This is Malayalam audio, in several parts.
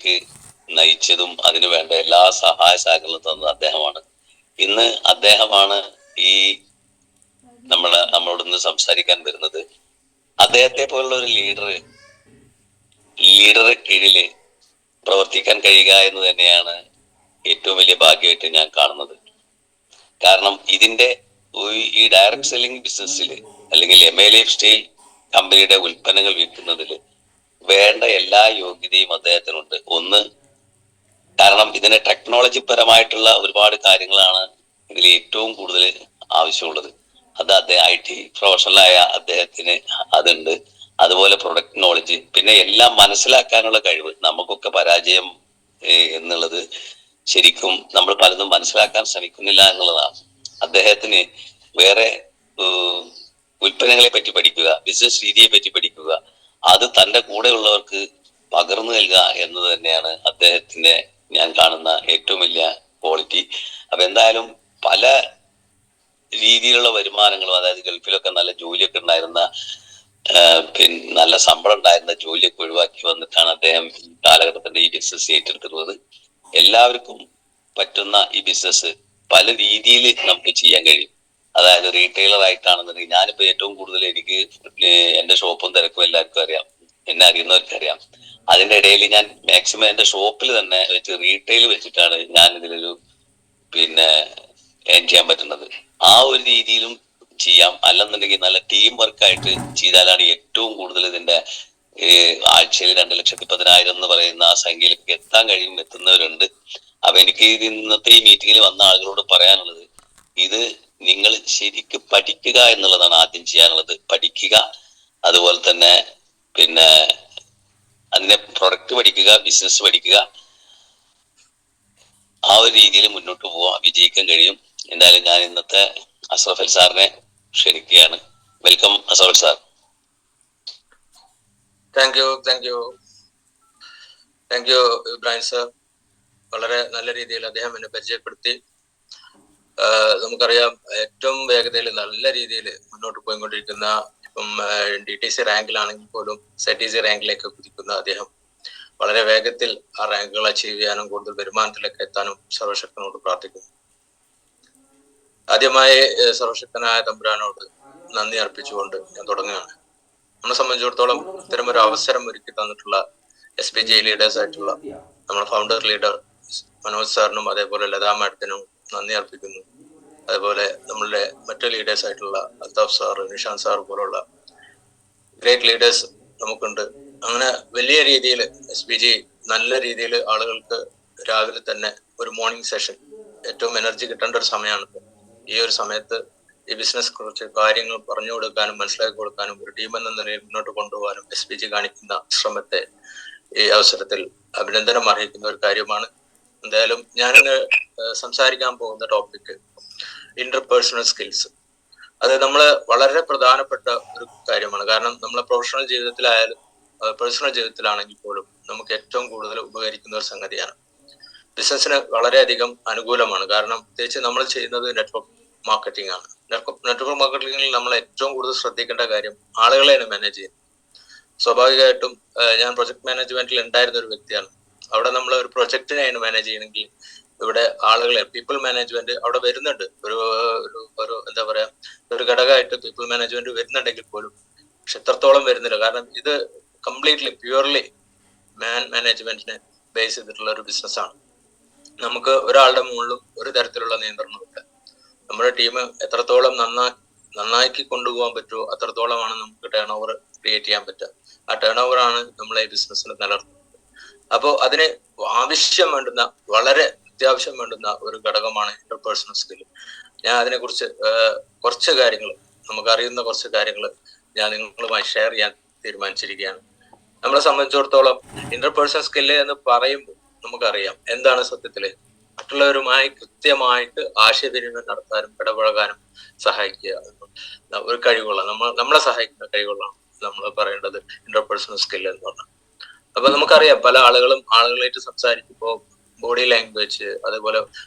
ഉയർച്ചയിലേക്ക് നയിച്ചതും അതിനു വേണ്ട എല്ലാ സഹായ സഹകരണങ്ങളും തന്നത് അദ്ദേഹമാണ്. ഇന്ന് അദ്ദേഹമാണ് ഈ നമ്മളോടൊന്ന് സംസാരിക്കാൻ വരുന്നത്. അദ്ദേഹത്തെ പോലുള്ള ഒരു ലീഡറെ കീഴില് പ്രവർത്തിക്കാൻ കഴിയുക എന്ന് തന്നെയാണ് ഏറ്റവും വലിയ ഭാഗ്യമായിട്ട് ഞാൻ കാണുന്നത്. കാരണം ഇതിന്റെ ഈ ഡയറക്ട് സെല്ലിംഗ് ബിസിനസ്സിൽ അല്ലെങ്കിൽ MA ലൈഫ് സ്റ്റൈൽ കമ്പനിയുടെ ഉൽപ്പന്നങ്ങൾ വിൽക്കുന്നതിൽ വേണ്ട എല്ലാ യോഗ്യതയും അദ്ദേഹത്തിനുണ്ട്. ഒന്ന്, കാരണം ഇതിന്റെ ടെക്നോളജി പരമായിട്ടുള്ള ഒരുപാട് കാര്യങ്ങളാണ് ഇതിൽ ഏറ്റവും കൂടുതൽ ആവശ്യമുള്ളത്. അത് IT പ്രൊഫഷണലായ അദ്ദേഹത്തിന് അതുണ്ട്. അതുപോലെ പ്രൊഡക്റ്റ് നോളജ്, പിന്നെ എല്ലാം മനസ്സിലാക്കാനുള്ള കഴിവ്. നമുക്കൊക്കെ പരാജയം എന്നുള്ളത് ശരിക്കും നമ്മൾ പലതും മനസ്സിലാക്കാൻ ശ്രമിക്കുന്നില്ല എന്നുള്ളതാണ്. അദ്ദേഹത്തിന് വേറെ ഉൽപ്പന്നങ്ങളെ പറ്റി പഠിക്കുക, ബിസിനസ് രീതിയെ പറ്റി പഠിക്കുക, അത് തന്റെ കൂടെ ഉള്ളവർക്ക് പകർന്നു നൽകുക എന്നത് തന്നെയാണ് അദ്ദേഹത്തിന്റെ ഞാൻ കാണുന്ന ഏറ്റവും വലിയ ക്വാളിറ്റി. അപ്പൊ എന്തായാലും പല രീതിയിലുള്ള വരുമാനങ്ങളും, അതായത് ഗൾഫിലൊക്കെ നല്ല ജോലിയൊക്കെ ഉണ്ടായിരുന്ന, പിന്നെ നല്ല ശമ്പളം ഉണ്ടായിരുന്ന ജോലിയൊക്കെ ഒഴിവാക്കി വന്നിട്ടാണ് അദ്ദേഹം ഈ കാലഘട്ടത്തിന്റെ ഈ ബിസിനസ് ഏറ്റെടുത്തിട്ടുള്ളത്. എല്ലാവർക്കും പറ്റുന്ന ഈ ബിസിനസ് പല രീതിയിൽ നമുക്ക് ചെയ്യാൻ കഴിയും. അതായത് റീറ്റെയിലർ ആയിട്ടാണെന്നുണ്ടെങ്കിൽ, ഞാനിപ്പോ ഏറ്റവും കൂടുതൽ എനിക്ക് എന്റെ ഷോപ്പും തിരക്കും എല്ലാവർക്കും അറിയാം, എന്നെ അറിയുന്നവർക്ക് അറിയാം. അതിന്റെ ഇടയിൽ ഞാൻ മാക്സിമം എന്റെ ഷോപ്പിൽ തന്നെ വെച്ച് റീറ്റെയിൽ വെച്ചിട്ടാണ് ഞാൻ ഇതിലൊരു ഏൺ ചെയ്യാൻ പറ്റുന്നത്. ആ ഒരു രീതിയിലും ചെയ്യാം. അല്ലെന്നുണ്ടെങ്കിൽ നല്ല ടീം വർക്കായിട്ട് ചെയ്താലാണ് ഏറ്റവും കൂടുതൽ ഇതിന്റെ ആഴ്ചയിൽ 2,10,000 എന്ന് പറയുന്ന ആ സംഖ്യയിലേക്ക് എത്താൻ കഴിയും. എത്തുന്നവരുണ്ട്. അപ്പൊ എനിക്ക് ഇന്നത്തെ ഈ മീറ്റിങ്ങിൽ വന്ന ആളുകളോട് പറയാനുള്ളത്, ഇത് നിങ്ങൾ ശരിക്കും പഠിക്കുക എന്നുള്ളതാണ് ആദ്യം ചെയ്യാനുള്ളത്. പഠിക്കുക, അതുപോലെ തന്നെ അതിന്റെ പ്രൊഡക്റ്റ് പഠിക്കുക, ബിസിനസ് പഠിക്കുക. ആ ഒരു രീതിയിൽ മുന്നോട്ട് പോവാൻ വിജയിക്കാൻ കഴിയും. എന്തായാലും ഞാൻ ഇന്നത്തെ അസ്രഫൽ സാറിനെ ക്ഷണിക്കുകയാണ്. Welcome Ashraful sir. Thank you Ibrahim sir. വളരെ നല്ല രീതിയിൽ അദ്ദേഹം എന്നെ പരിചയപ്പെടുത്തി. നമുക്കറിയാം, ഏറ്റവും വേഗതയിൽ നല്ല രീതിയിൽ മുന്നോട്ട് പോയിക്കൊണ്ടിരിക്കുന്ന, ഇപ്പം DTC റാങ്കിലാണെങ്കിൽ പോലും ZTC റാങ്കിലേക്ക് കുതിക്കുന്ന അദ്ദേഹം വളരെ വേഗത്തിൽ ആ റാങ്കുകൾ അച്ചീവ് ചെയ്യാനും കൂടുതൽ വരുമാനത്തിലേക്ക് എത്താനും സർവശക്തനോട് പ്രാർത്ഥിക്കുന്നു. ആദ്യമായി സർവശക്തനായ തമ്പുരാനോട് നന്ദി അർപ്പിച്ചുകൊണ്ട് ഞാൻ തുടങ്ങുകയാണ്. നമ്മളെ സംബന്ധിച്ചിടത്തോളം ഇത്തരം ഒരു അവസരം ഒരുക്കി തന്നിട്ടുള്ള SPJ ലീഡേഴ്സ് ആയിട്ടുള്ള നമ്മുടെ ഫൗണ്ടർ ലീഡർ മനോജ് സാറിനും അതേപോലെ ലതാ മാഡത്തിനും നന്ദി അർപ്പിക്കുന്നു. അതേപോലെ നമ്മളുടെ മറ്റു ലീഡേഴ്സ് ആയിട്ടുള്ള അൽതാഫ് സാർ, നിഷാന്ത് സാർ പോലുള്ള ഗ്രേറ്റ് ലീഡേഴ്സ് നമുക്കുണ്ട്. അങ്ങനെ വലിയ രീതിയിൽ SPJ നല്ല രീതിയിൽ ആളുകൾക്ക് രാവിലെ തന്നെ ഒരു മോർണിംഗ് സെഷൻ, ഏറ്റവും എനർജി കിട്ടേണ്ട ഒരു സമയമാണ്. ഈ ഒരു സമയത്ത് ഈ ബിസിനസ് കുറിച്ച് കാര്യങ്ങൾ പറഞ്ഞു കൊടുക്കാനും മനസ്സിലാക്കി കൊടുക്കാനും ഒരു ടീം എന്ന നിലയിൽ മുന്നോട്ട് കൊണ്ടുപോകാനും SPJ കാണിക്കുന്ന ശ്രമത്തെ ഈ അവസരത്തിൽ അഭിനന്ദനം അർഹിക്കുന്ന ഒരു കാര്യമാണ്. എന്തായാലും ഞാനിന്ന് സംസാരിക്കാൻ പോകുന്ന ടോപ്പിക് ഇന്റർപേഴ്സണൽ സ്കിൽസ്. അത് നമ്മള് വളരെ പ്രധാനപ്പെട്ട ഒരു കാര്യമാണ്. കാരണം നമ്മളെ പ്രൊഫഷണൽ ജീവിതത്തിലായാലും പേഴ്സണൽ ജീവിതത്തിലാണെങ്കിൽ പോലും നമുക്ക് ഏറ്റവും കൂടുതൽ ഉപകരിക്കുന്ന ഒരു സംഗതിയാണ്. ബിസിനസ്സിന് വളരെയധികം അനുകൂലമാണ്. കാരണം പ്രത്യേകിച്ച് നമ്മൾ ചെയ്യുന്നത് നെറ്റ്വർക്ക് മാർക്കറ്റിംഗ് ആണ്. നെറ്റ്വർക്ക് മാർക്കറ്റിംഗിൽ നമ്മൾ ഏറ്റവും കൂടുതൽ ശ്രദ്ധിക്കേണ്ട കാര്യം ആളുകളെയാണ് മാനേജ് ചെയ്യുന്നത്. സ്വാഭാവികമായിട്ടും ഞാൻ പ്രൊജക്ട് മാനേജ്മെന്റിൽ ഉണ്ടായിരുന്ന ഒരു വ്യക്തിയാണ്. അവിടെ നമ്മൾ ഒരു പ്രൊജക്റ്റിനെയാണ് മാനേജ് ചെയ്യണമെങ്കിൽ ഇവിടെ ആളുകളെ പീപ്പിൾ മാനേജ്മെന്റ് അവിടെ വരുന്നുണ്ട്. ഒരു എന്താ പറയാ, ഒരു ഘടകമായിട്ട് പീപ്പിൾ മാനേജ്മെന്റ് വരുന്നുണ്ടെങ്കിൽ പോലും പക്ഷെ എത്രത്തോളം വരുന്നില്ല. കാരണം ഇത് കംപ്ലീറ്റ്ലി പ്യുവർലി മാനേജ്മെന്റിനെ ബേസ് ചെയ്തിട്ടുള്ള ഒരു ബിസിനസ്സാണ്. നമുക്ക് ഒരാളുടെ മുകളിലും ഒരു തരത്തിലുള്ള നിയന്ത്രണമില്ല. നമ്മുടെ ടീം എത്രത്തോളം നന്നാക്കി കൊണ്ടുപോകാൻ പറ്റുമോ അത്രത്തോളമാണ് നമുക്ക് ടേൺ ഓവർ ക്രിയേറ്റ് ചെയ്യാൻ പറ്റുക. ആ ടേൺ ഓവർ ആണ് നമ്മളെ ഈ ബിസിനസ്സിൽ നിലനിർത്തുന്നത്. അപ്പോൾ അതിന് വളരെ അത്യാവശ്യം വേണ്ടുന്ന ഒരു ഘടകമാണ് ഇന്റർപേഴ്സണൽ സ്കിൽ. ഞാൻ അതിനെക്കുറിച്ച് കുറച്ച് കാര്യങ്ങൾ, നമുക്കറിയുന്ന കുറച്ച് കാര്യങ്ങൾ ഞാൻ നിങ്ങളുമായി ഷെയർ ചെയ്യാൻ തീരുമാനിച്ചിരിക്കുകയാണ്. നമ്മളെ സംബന്ധിച്ചിടത്തോളം ഇന്റർപേഴ്സണൽ സ്കില്ല് എന്ന് പറയുമ്പോൾ നമുക്കറിയാം എന്താണ് സത്യത്തില് മറ്റുള്ളവരുമായി കൃത്യമായിട്ട് ആശയവിനിമയം നടത്താനും ഇടപഴകാനും സഹായിക്കുക ഒരു കഴിവുകളാണ്. നമ്മളെ സഹായിക്കുന്ന കഴിവുകളാണ് നമ്മൾ പറയേണ്ടത് ഇന്റർപേഴ്സണൽ സ്കില്ല് എന്ന് പറഞ്ഞാൽ. അപ്പൊ നമുക്കറിയാം പല ആളുകളായിട്ട് സംസാരിക്കുമ്പോൾ ബോഡി ലാംഗ്വേജ്, അതേപോലെ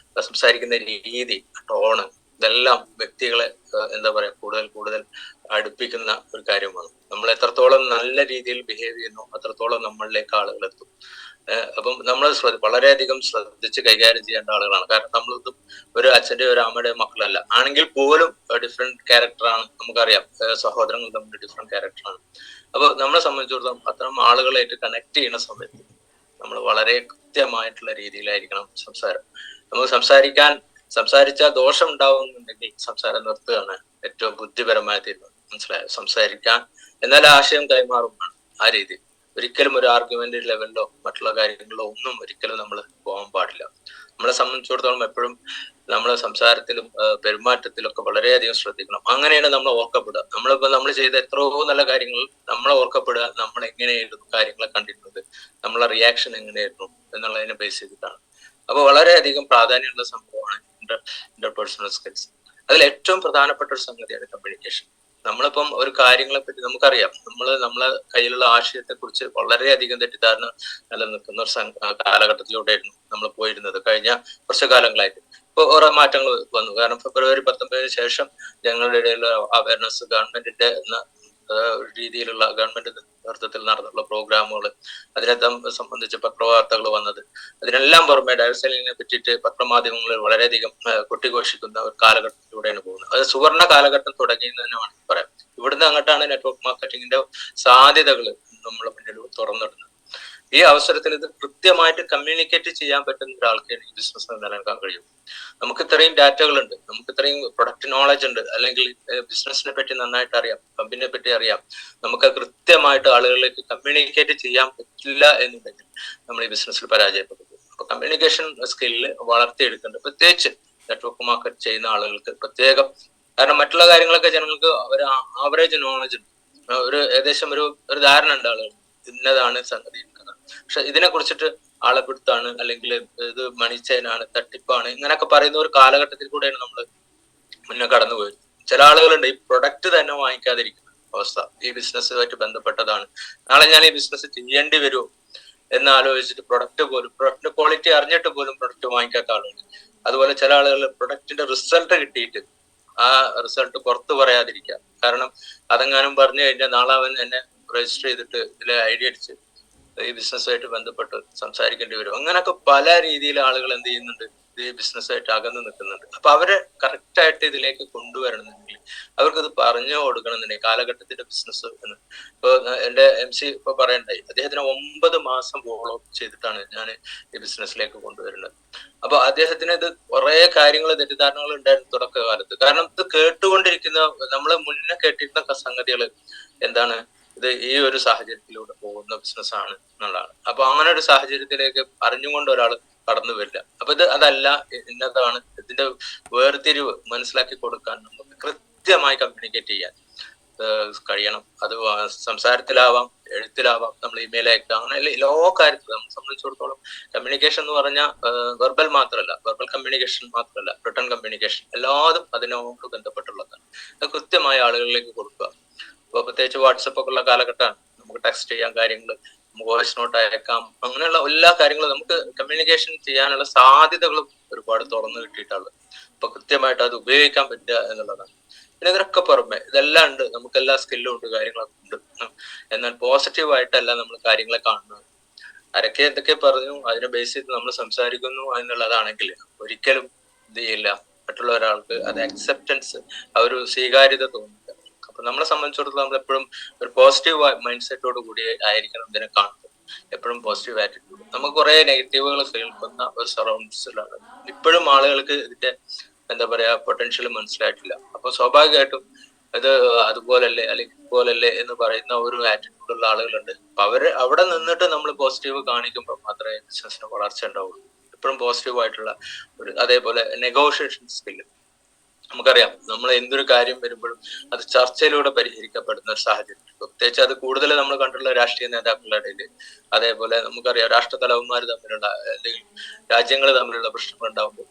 സംസാരിക്കുന്ന രീതി, ടോണ്, ഇതെല്ലാം വ്യക്തികളെ എന്താ പറയാ കൂടുതൽ അടുപ്പിക്കുന്ന ഒരു കാര്യമാണ്. നമ്മൾ എത്രത്തോളം നല്ല രീതിയിൽ ബിഹേവ് ചെയ്യുന്നു അത്രത്തോളം നമ്മളിലേക്ക് ആളുകൾ എത്തും. അപ്പം നമ്മൾ വളരെയധികം ശ്രദ്ധിച്ച് കൈകാര്യം ചെയ്യേണ്ട ആളുകളാണ്. കാരണം നമ്മളിത് ഒരു അച്ഛന്റെ ഒരു അമ്മയുടെ മക്കളല്ല. ആണെങ്കിൽ പോലും ഡിഫറെന്റ് ക്യാരക്ടറാണ്. നമുക്കറിയാം, സഹോദരങ്ങൾ തമ്മിൽ ഡിഫറെന്റ് ക്യാരക്ടറാണ്. അപ്പൊ നമ്മളെ സംബന്ധിച്ചിടത്തോളം അത്തരം ആളുകളായിട്ട് കണക്ട് ചെയ്യുന്ന സമയത്ത് നമ്മൾ വളരെ കൃത്യമായിട്ടുള്ള രീതിയിലായിരിക്കണം സംസാരം. നമുക്ക് സംസാരിച്ചാൽ ദോഷം ഉണ്ടാവുന്നുണ്ടെങ്കിൽ സംസാരം നിർത്തുകയാണ് ഏറ്റവും ബുദ്ധിപരമായ തീരുമാനം. മനസ്സിലായോ? സംസാരിക്കാൻ എന്നാൽ ആശയം കൈമാറുമാണ് ആ രീതി. ഒരിക്കലും ഒരു ആർഗ്യുമെന്റ് ലെവലിലോ മറ്റുള്ള കാര്യങ്ങളിലോ ഒന്നും ഒരിക്കലും നമ്മൾ പോകാൻ പാടില്ല. നമ്മളെ സംബന്ധിച്ചിടത്തോളം എപ്പോഴും നമ്മളെ സംസാരത്തിലും പെരുമാറ്റത്തിലൊക്കെ വളരെയധികം ശ്രദ്ധിക്കണം. അങ്ങനെയാണ് നമ്മൾ ഓർക്കപ്പെടുക. നമ്മൾ ചെയ്ത എത്രയോ നല്ല കാര്യങ്ങൾ നമ്മളെ ഓർക്കപ്പെടുക നമ്മൾ എങ്ങനെയായിരുന്നു കാര്യങ്ങളെ കണ്ടിരുന്നത്, നമ്മളെ റിയാക്ഷൻ എങ്ങനെയായിരുന്നു എന്നുള്ളതിനെ ബേസ് ചെയ്തിട്ടാണ്. അപ്പൊ വളരെയധികം പ്രാധാന്യമുള്ള സംഭവമാണ് ഇന്റർപേഴ്സണൽ സ്കിൽസ്. അതിൽ ഏറ്റവും പ്രധാനപ്പെട്ട ഒരു സംഗതിയാണ് കമ്മ്യൂണിക്കേഷൻ. നമ്മളിപ്പം ഒരു കാര്യങ്ങളെ പറ്റി നമുക്കറിയാം, നമ്മളെ കയ്യിലുള്ള ആശയത്തെ കുറിച്ച് വളരെയധികം തെറ്റിദ്ധാരണ നിലനിൽക്കുന്ന ഒരു കാലഘട്ടത്തിലൂടെയായിരുന്നു നമ്മൾ പോയിരുന്നത് കഴിഞ്ഞ കുറച്ചു കാലങ്ങളായിട്ട്. ഇപ്പൊ ഓരോ മാറ്റങ്ങൾ വന്നു. കാരണം ഫെബ്രുവരി 19 ശേഷം ഞങ്ങളുടെ ഇടയിലുള്ള അവയർനെസ് ഗവൺമെന്റിന്റെ രീതിയിലുള്ള ഗവൺമെന്റ് നേതൃത്വത്തിൽ നടന്നുള്ള പ്രോഗ്രാമുകൾ, അതിനെ സംബന്ധിച്ച് പത്രവാർത്തകൾ വന്നത്, അതിനെല്ലാം പുറമെ ഡയറക്ട് പറ്റിയിട്ട് പത്രമാധ്യമങ്ങളിൽ വളരെയധികം കൊട്ടിഘോഷിക്കുന്ന ഒരു കാലഘട്ടത്തിലൂടെയാണ് പോകുന്നത്. അത് സുവർണ കാലഘട്ടം തുടങ്ങിയെന്ന് തന്നെ വേണമെങ്കിൽ പറയാം. ഇവിടുന്ന് അങ്ങോട്ടാണ് നെറ്റ്വർക്ക് മാർക്കറ്റിംഗിന്റെ സാധ്യതകൾ നമ്മളെ മുന്നിൽ തുറന്നിടുന്നത്. ഈ അവസരത്തിൽ ഇത് കൃത്യമായിട്ട് കമ്മ്യൂണിക്കേറ്റ് ചെയ്യാൻ പറ്റുന്ന ഒരാൾക്ക് ഈ ബിസിനസ് നിലനിൽക്കാൻ കഴിയും. നമുക്ക് ഇത്രയും ഡാറ്റകളുണ്ട്, നമുക്ക് ഇത്രയും പ്രൊഡക്റ്റ് നോളജ് ഉണ്ട്, അല്ലെങ്കിൽ ബിസിനസിനെ പറ്റി നന്നായിട്ട് അറിയാം, കമ്പനിയെ പറ്റി അറിയാം. നമുക്ക് കൃത്യമായിട്ട് ആളുകളിലേക്ക് കമ്മ്യൂണിക്കേറ്റ് ചെയ്യാൻ പറ്റില്ല എന്നുണ്ടെങ്കിൽ നമ്മൾ ഈ ബിസിനസ്സിൽ പരാജയപ്പെട്ടു. അപ്പൊ കമ്മ്യൂണിക്കേഷൻ സ്കില്ല് വളർത്തിയെടുക്കേണ്ടത് പ്രത്യേകിച്ച് നെറ്റ്വർക്ക് മാർക്കറ്റ് ചെയ്യുന്ന ആളുകൾക്ക് പ്രത്യേകം. കാരണം മറ്റുള്ള കാര്യങ്ങളൊക്കെ ജനങ്ങൾക്ക് ഒരു ആവറേജ് നോളജ് ഉണ്ട്, ഏകദേശം ഒരു ധാരണ ഉണ്ട് ആളുകൾ ഇന്നതാണ് സംഗതി. പക്ഷെ ഇതിനെ കുറിച്ചിട്ട് ആളെപ്പിടുത്താണ്, അല്ലെങ്കിൽ ഇത് മണിച്ചേനാണ്, തട്ടിപ്പാണ്, ഇങ്ങനെയൊക്കെ പറയുന്ന ഒരു കാലഘട്ടത്തിൽ കൂടെയാണ് നമ്മൾ മുന്നേ കടന്നുപോയത്. ചില ആളുകളുണ്ട് ഈ പ്രൊഡക്റ്റ് തന്നെ വാങ്ങിക്കാതിരിക്കുന്ന അവസ്ഥ. ഈ ബിസിനസ്സുമായിട്ട് ബന്ധപ്പെട്ടതാണ്, നാളെ ഞാൻ ഈ ബിസിനസ് ചെയ്യേണ്ടി വരുമോ എന്ന് ആലോചിച്ചിട്ട് പ്രൊഡക്റ്റിന്റെ ക്വാളിറ്റി അറിഞ്ഞിട്ട് പോലും പ്രൊഡക്റ്റ് വാങ്ങിക്കാത്ത ആളുകൾ. അതുപോലെ ചില ആളുകൾ പ്രൊഡക്റ്റിന്റെ റിസൾട്ട് കിട്ടിയിട്ട് ആ റിസൾട്ട് പുറത്തു പറയാതിരിക്കുക. കാരണം അതെങ്ങാനും പറഞ്ഞു കഴിഞ്ഞാൽ നാളെ അവൻ എന്നെ രജിസ്റ്റർ ചെയ്തിട്ട് ഇതിലെ ഐഡിയ അടിച്ച് ഈ ബിസിനസ്സുമായിട്ട് ബന്ധപ്പെട്ട് സംസാരിക്കേണ്ടി വരും. അങ്ങനെയൊക്കെ പല രീതിയിൽ ആളുകൾ എന്ത് ചെയ്യുന്നുണ്ട്, ഈ ബിസിനസ്സുമായിട്ട് അകന്ന് നിൽക്കുന്നുണ്ട്. അപ്പൊ അവരെ കറക്റ്റ് ആയിട്ട് ഇതിലേക്ക് കൊണ്ടുവരണമെന്നുണ്ടെങ്കിൽ അവർക്കത് പറഞ്ഞു കൊടുക്കണമെന്നുണ്ടെങ്കിൽ കാലഘട്ടത്തിന്റെ ബിസിനസ് എന്ന് ഇപ്പൊ എന്റെ MC ഇപ്പൊ പറയണ്ടായി, അദ്ദേഹത്തിന് 9 മാസം ഫോളോ ചെയ്തിട്ടാണ് ഞാൻ ഈ ബിസിനസ്സിലേക്ക് കൊണ്ടുവരുന്നത്. അപ്പൊ അദ്ദേഹത്തിന് ഇത് കുറെ കാര്യങ്ങൾ തെറ്റിദ്ധാരണകൾ ഉണ്ടായിരുന്നു തുടക്കകാലത്ത്. കാരണം ഇത് കേട്ടുകൊണ്ടിരിക്കുന്ന നമ്മള് മുന്നേ കേട്ടിരുന്ന സംഗതികൾ എന്താണ്, ഇത് ഈ ഒരു സാഹചര്യത്തിലൂടെ പോകുന്ന ബിസിനസ് ആണ് എന്നുള്ളതാണ്. അപ്പൊ അങ്ങനെ ഒരു സാഹചര്യത്തിലേക്ക് അറിഞ്ഞുകൊണ്ട് ഒരാൾ കടന്നു വരില്ല. അപ്പൊ അതല്ല, ഇന്നതാണ് ഇതിന്റെ വേർതിരിവ് മനസ്സിലാക്കി കൊടുക്കാൻ നമുക്ക് കൃത്യമായി കമ്മ്യൂണിക്കേറ്റ് ചെയ്യാൻ കഴിയണം. അത് സംസാരത്തിലാവാം, എഴുത്തിലാവാം, നമ്മൾ ഇമെയിൽ അയക്കാം, അങ്ങനെ എല്ലാ കാര്യത്തിലും നമ്മളെ സംബന്ധിച്ചിടത്തോളം കമ്മ്യൂണിക്കേഷൻ എന്ന് പറഞ്ഞാൽ വെർബൽ കമ്മ്യൂണിക്കേഷൻ മാത്രമല്ല, റിട്ടൺ കമ്മ്യൂണിക്കേഷൻ എല്ലാതും അതിനോട് ബന്ധപ്പെട്ടുള്ളതാണ്. അത് കൃത്യമായ ആളുകളിലേക്ക് കൊടുക്കുക. ഇപ്പൊ പ്രത്യേകിച്ച് വാട്സപ്പ് ഒക്കെ ഉള്ള കാലഘട്ടമാണ്. നമുക്ക് ടെക്സ്റ്റ് ചെയ്യാൻ കാര്യങ്ങൾ, വോയിസ് നോട്ട് അയക്കാം, അങ്ങനെയുള്ള എല്ലാ കാര്യങ്ങളും നമുക്ക് കമ്മ്യൂണിക്കേഷൻ ചെയ്യാനുള്ള സാധ്യതകളും ഒരുപാട് തുറന്നു കിട്ടിയിട്ടുള്ളത്. അപ്പൊ കൃത്യമായിട്ട് അത് ഉപയോഗിക്കാൻ പറ്റുക എന്നുള്ളതാണ്. പിന്നെ ഇതിനൊക്കെ പുറമെ ഇതെല്ലാം ഉണ്ട്, നമുക്ക് എല്ലാ സ്കില്ലും ഉണ്ട്, കാര്യങ്ങളൊക്കെ ഉണ്ട്. എന്നാൽ പോസിറ്റീവായിട്ടല്ല നമ്മൾ കാര്യങ്ങളെ കാണുന്നത്. ആരൊക്കെ എന്തൊക്കെ പറഞ്ഞു അതിനെ ബേസ് ചെയ്ത് നമ്മൾ സംസാരിക്കുന്നു എന്നുള്ളതാണെങ്കിൽ ഒരിക്കലും ഇത് ചെയ്യില്ല, മറ്റുള്ള ഒരാൾക്ക് അത് അക്സെപ്റ്റൻസ്, ആ ഒരു സ്വീകാര്യത തോന്നില്ല. അപ്പൊ നമ്മളെ സംബന്ധിച്ചിടത്തോളം നമ്മൾ എപ്പോഴും ഒരു പോസിറ്റീവ് മൈൻഡ് സെറ്റോട് കൂടി ആയിരിക്കണം ഇതിനെ കാണുന്നത്. എപ്പോഴും പോസിറ്റീവ് ആറ്റിറ്റ്യൂഡ്. നമുക്ക് കുറെ നെഗറ്റീവുകൾ കേൾക്കുന്ന ഒരു സറൗണ്ട്സിലാണ് ഇപ്പോഴും ആളുകൾക്ക് ഇതിന്റെ എന്താ പറയാ പൊട്ടൻഷ്യൽ മനസ്സിലായിട്ടില്ല. അപ്പൊ സ്വാഭാവികമായിട്ടും ഇത് അതുപോലല്ലേ അല്ലെങ്കിൽ ഇതുപോലല്ലേ എന്ന് പറയുന്ന ഒരു ആറ്റിറ്റ്യൂഡ് ഉള്ള ആളുകളുണ്ട്. അപ്പൊ അവിടെ നിന്നിട്ട് നമ്മൾ പോസിറ്റീവ് കാണിക്കുമ്പോൾ മാത്രമേ ബിസിനസിന് വളർച്ച ഉണ്ടാവുള്ളൂ. എപ്പോഴും പോസിറ്റീവ് ആയിട്ടുള്ള അതേപോലെ നെഗോഷിയേഷൻ സ്കില്ല്. നമുക്കറിയാം, നമ്മൾ എന്തൊരു കാര്യം വരുമ്പോഴും അത് ചർച്ചയിലൂടെ പരിഹരിക്കപ്പെടുന്ന ഒരു സാഹചര്യം. പ്രത്യേകിച്ച് അത് കൂടുതൽ നമ്മൾ കണ്ടുള്ള രാഷ്ട്രീയ നേതാക്കളുടെ ഇടയിൽ, അതേപോലെ നമുക്കറിയാം രാഷ്ട്രതലവന്മാർ തമ്മിലുള്ള എന്തെങ്കിലും രാജ്യങ്ങൾ തമ്മിലുള്ള പ്രശ്നങ്ങൾ ഉണ്ടാകുമ്പോൾ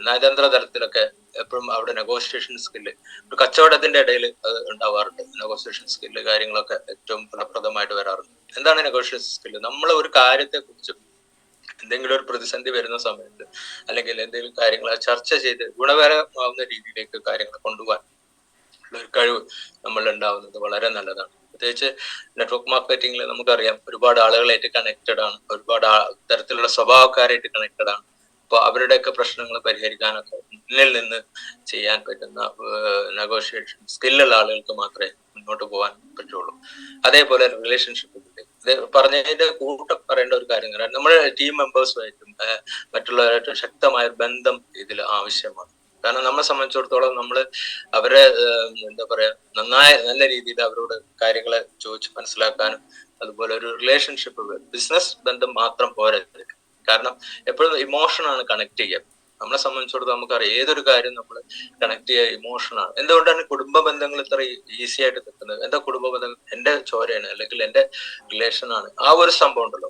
നയതന്ത്ര തലത്തിലൊക്കെ എപ്പോഴും അവിടെ നെഗോഷിയേഷൻ സ്കില്ല്, ഒരു കച്ചവടത്തിന്റെ ഇടയിൽ അത് ഉണ്ടാവാറുണ്ട്. നെഗോഷിയേഷൻ സ്കില്ല് കാര്യങ്ങളൊക്കെ ഏറ്റവും ഫലപ്രദമായിട്ട് വരാറുണ്ട്. എന്താണ് നെഗോഷിയേഷൻ സ്കില്ല്? നമ്മൾ ഒരു കാര്യത്തെ കുറിച്ച് എന്തെങ്കിലും ഒരു പ്രതിസന്ധി വരുന്ന സമയത്ത് അല്ലെങ്കിൽ എന്തെങ്കിലും കാര്യങ്ങൾ ചർച്ച ചെയ്ത് ഗുണകരമാവുന്ന രീതിയിലേക്ക് കാര്യങ്ങൾ കൊണ്ടുപോകാൻ ഒരു കഴിവ് നമ്മൾ ഉണ്ടാവുന്നത് വളരെ നല്ലതാണ്. പ്രത്യേകിച്ച് നെറ്റ്വർക്ക് മാർക്കറ്റിംഗിൽ നമുക്കറിയാം ഒരുപാട് ആളുകളായിട്ട് കണക്റ്റഡ് ആണ്, ഒരുപാട് തരത്തിലുള്ള സ്വഭാവക്കാരായിട്ട് കണക്റ്റഡ് ആണ്. അപ്പോൾ അവരുടെയൊക്കെ പ്രശ്നങ്ങൾ പരിഹരിക്കാനൊക്കെ മുന്നിൽ നിന്ന് ചെയ്യാൻ പറ്റുന്ന നെഗോഷിയേഷൻ സ്കില്ലുള്ള ആളുകൾക്ക് മാത്രമേ മുന്നോട്ട് പോകാൻ പറ്റുള്ളൂ. അതേപോലെ റിലേഷൻഷിപ്പ് ഇത് പറഞ്ഞതിന്റെ കൂട്ടം പറയേണ്ട ഒരു കാര്യം, നമ്മുടെ ടീം മെമ്പേഴ്സുമായിട്ടും മറ്റുള്ളവരായിട്ടും ശക്തമായ ഒരു ബന്ധം ഇതിൽ ആവശ്യമാണ്. കാരണം നമ്മളെ സംബന്ധിച്ചിടത്തോളം നമ്മൾ അവരെ എന്താ പറയാ നല്ല രീതിയിൽ അവരോട് കാര്യങ്ങളെ ചോദിച്ച് മനസ്സിലാക്കാനും, അതുപോലെ ഒരു റിലേഷൻഷിപ്പ് ബിസിനസ് ബന്ധം മാത്രം പോരാ. കാരണം എപ്പോഴും ഇമോഷനാണ് കണക്ട് ചെയ്യുക. നമ്മളെ സംബന്ധിച്ചിടത്തോളം നമുക്കറിയാം ഏതൊരു കാര്യം നമ്മൾ കണക്ട് ചെയ്യുക ഇമോഷനാണ്. എന്തുകൊണ്ടാണ് കുടുംബ ബന്ധങ്ങൾ ഇത്ര ഈസി ആയിട്ട് നിൽക്കുന്നത്? എന്താ കുടുംബ ബന്ധങ്ങൾ? എന്റെ ചോരയാണ് അല്ലെങ്കിൽ എന്റെ റിലേഷൻ ആണ്. ആ ഒരു സംഭവം ഉണ്ടല്ലോ,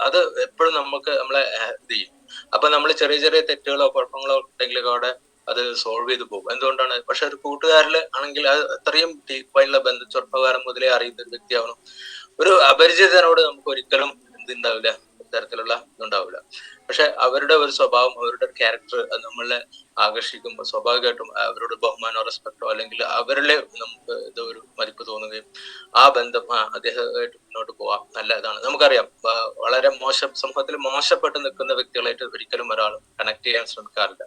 അത് എപ്പോഴും നമ്മളെ ഇത് ചെയ്യും. അപ്പൊ നമ്മൾ ചെറിയ ചെറിയ തെറ്റുകളോ കുഴപ്പങ്ങളോ ഉണ്ടെങ്കിൽ അവിടെ അത് സോൾവ് ചെയ്ത് പോകും. എന്തുകൊണ്ടാണ്? പക്ഷെ ഒരു കൂട്ടുകാരില് ആണെങ്കിൽ അത് അത്രയും ഡീപ്പായിട്ടുള്ള ബന്ധം ചെറുപ്പകാലം മുതലേ അറിയുന്ന ഒരു വ്യക്തിയാവണം. ഒരു അപരിചിതനോട് നമുക്ക് ഒരിക്കലും എന്തുണ്ടാവില്ല, തരത്തിലുള്ള ഇതുണ്ടാവില്ല. പക്ഷെ അവരുടെ ഒരു സ്വഭാവം, അവരുടെ ക്യാരക്ടർ നമ്മളെ ആകർഷിക്കുമ്പോൾ സ്വാഭാവികമായിട്ടും അവരോട് ബഹുമാനോ റെസ്പെക്റ്റോ അല്ലെങ്കിൽ അവരിലെ നമുക്ക് ഇത് ഒരു മതിപ്പ് തോന്നുകയും ആ ബന്ധം അദ്ദേഹമായിട്ട് മുന്നോട്ട് പോവാം നല്ലതാണ്. നമുക്കറിയാം വളരെ സമൂഹത്തിൽ മോശപ്പെട്ട് നിൽക്കുന്ന വ്യക്തികളായിട്ട് ഒരിക്കലും ഒരാൾ കണക്ട് ചെയ്യാൻ ശ്രമിക്കാറില്ല.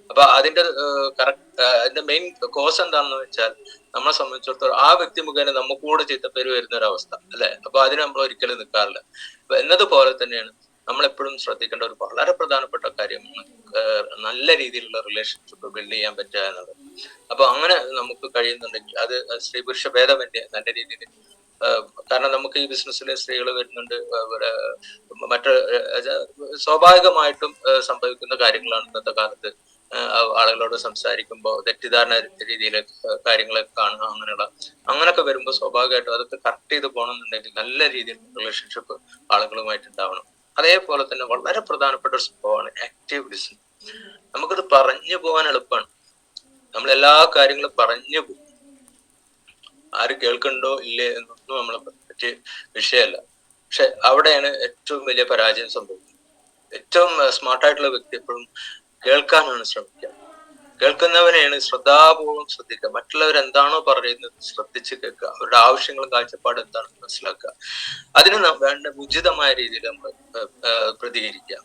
അപ്പൊ അതിന്റെ മെയിൻ കോസ് എന്താണെന്ന് വെച്ചാൽ നമ്മളെ സംബന്ധിച്ചിടത്തോളം ആ വ്യക്തി മുഖേന നമുക്ക് കൂടെ ചീത്തപ്പേര് വരുന്ന ഒരു അവസ്ഥ അല്ലെ. അപ്പൊ അതിന് നമ്മൾ ഒരിക്കലും നിൽക്കാറില്ല. അപ്പൊ എന്നതുപോലെ തന്നെയാണ് നമ്മളെപ്പോഴും ശ്രദ്ധിക്കേണ്ട ഒരു വളരെ പ്രധാനപ്പെട്ട കാര്യമാണ് നല്ല രീതിയിലുള്ള റിലേഷൻഷിപ്പ് ബിൽഡ് ചെയ്യാൻ പറ്റുക എന്നുള്ളത്. അപ്പൊ അങ്ങനെ നമുക്ക് കഴിയുന്നുണ്ടെങ്കിൽ അത് സ്ത്രീ പുരുഷ ഭേദമന്യേ നല്ല രീതിയിൽ, കാരണം നമുക്ക് ഈ ബിസിനസ്സിൽ സ്ത്രീകൾ വരുന്നുണ്ട്, മറ്റ് സ്വാഭാവികമായിട്ടും സംഭവിക്കുന്ന കാര്യങ്ങളാണ് ഇന്നത്തെ കാലത്ത്. ആളുകളോട് സംസാരിക്കുമ്പോൾ തെറ്റിദ്ധാരണ രീതിയിൽ കാര്യങ്ങളൊക്കെ കാണുക, അങ്ങനെയൊക്കെ വരുമ്പോൾ സ്വാഭാവികമായിട്ടും അതൊക്കെ കറക്റ്റ് ചെയ്ത് പോകണമെന്നുണ്ടെങ്കിൽ നല്ല രീതിയിൽ റിലേഷൻഷിപ്പ് ആളുകളുമായിട്ട് ഉണ്ടാവണം. അതേപോലെ തന്നെ വളരെ പ്രധാനപ്പെട്ട ഒരു സംഭവമാണ് ആക്റ്റീവ് ലിസണിങ്. നമുക്കത് പറഞ്ഞു പോകാൻ എളുപ്പമാണ്, നമ്മൾ എല്ലാ കാര്യങ്ങളും പറഞ്ഞു പോകും. ആര് കേൾക്കണ്ടോ ഇല്ലേ എന്നൊന്നും നമ്മളെ പറ്റിയ വിഷയമല്ല. പക്ഷെ അവിടെയാണ് ഏറ്റവും വലിയ പരാജയം സംഭവിക്കുന്നത്. ഏറ്റവും സ്മാർട്ടായിട്ടുള്ള വ്യക്തി എപ്പോഴും കേൾക്കാനാണ് ശ്രമിക്കുക. കേൾക്കുന്നവനെയാണ് ശ്രദ്ധാപൂർവം ശ്രദ്ധിക്കുക. മറ്റുള്ളവർ എന്താണോ പറയുന്നത് ശ്രദ്ധിച്ച് കേൾക്കുക. അവരുടെ ആവശ്യങ്ങളും കാഴ്ചപ്പാടും എന്താണെന്ന് മനസ്സിലാക്കുക. അതിന് വേണ്ട ഉചിതമായ രീതിയിൽ നമ്മൾ പ്രതികരിക്കുക.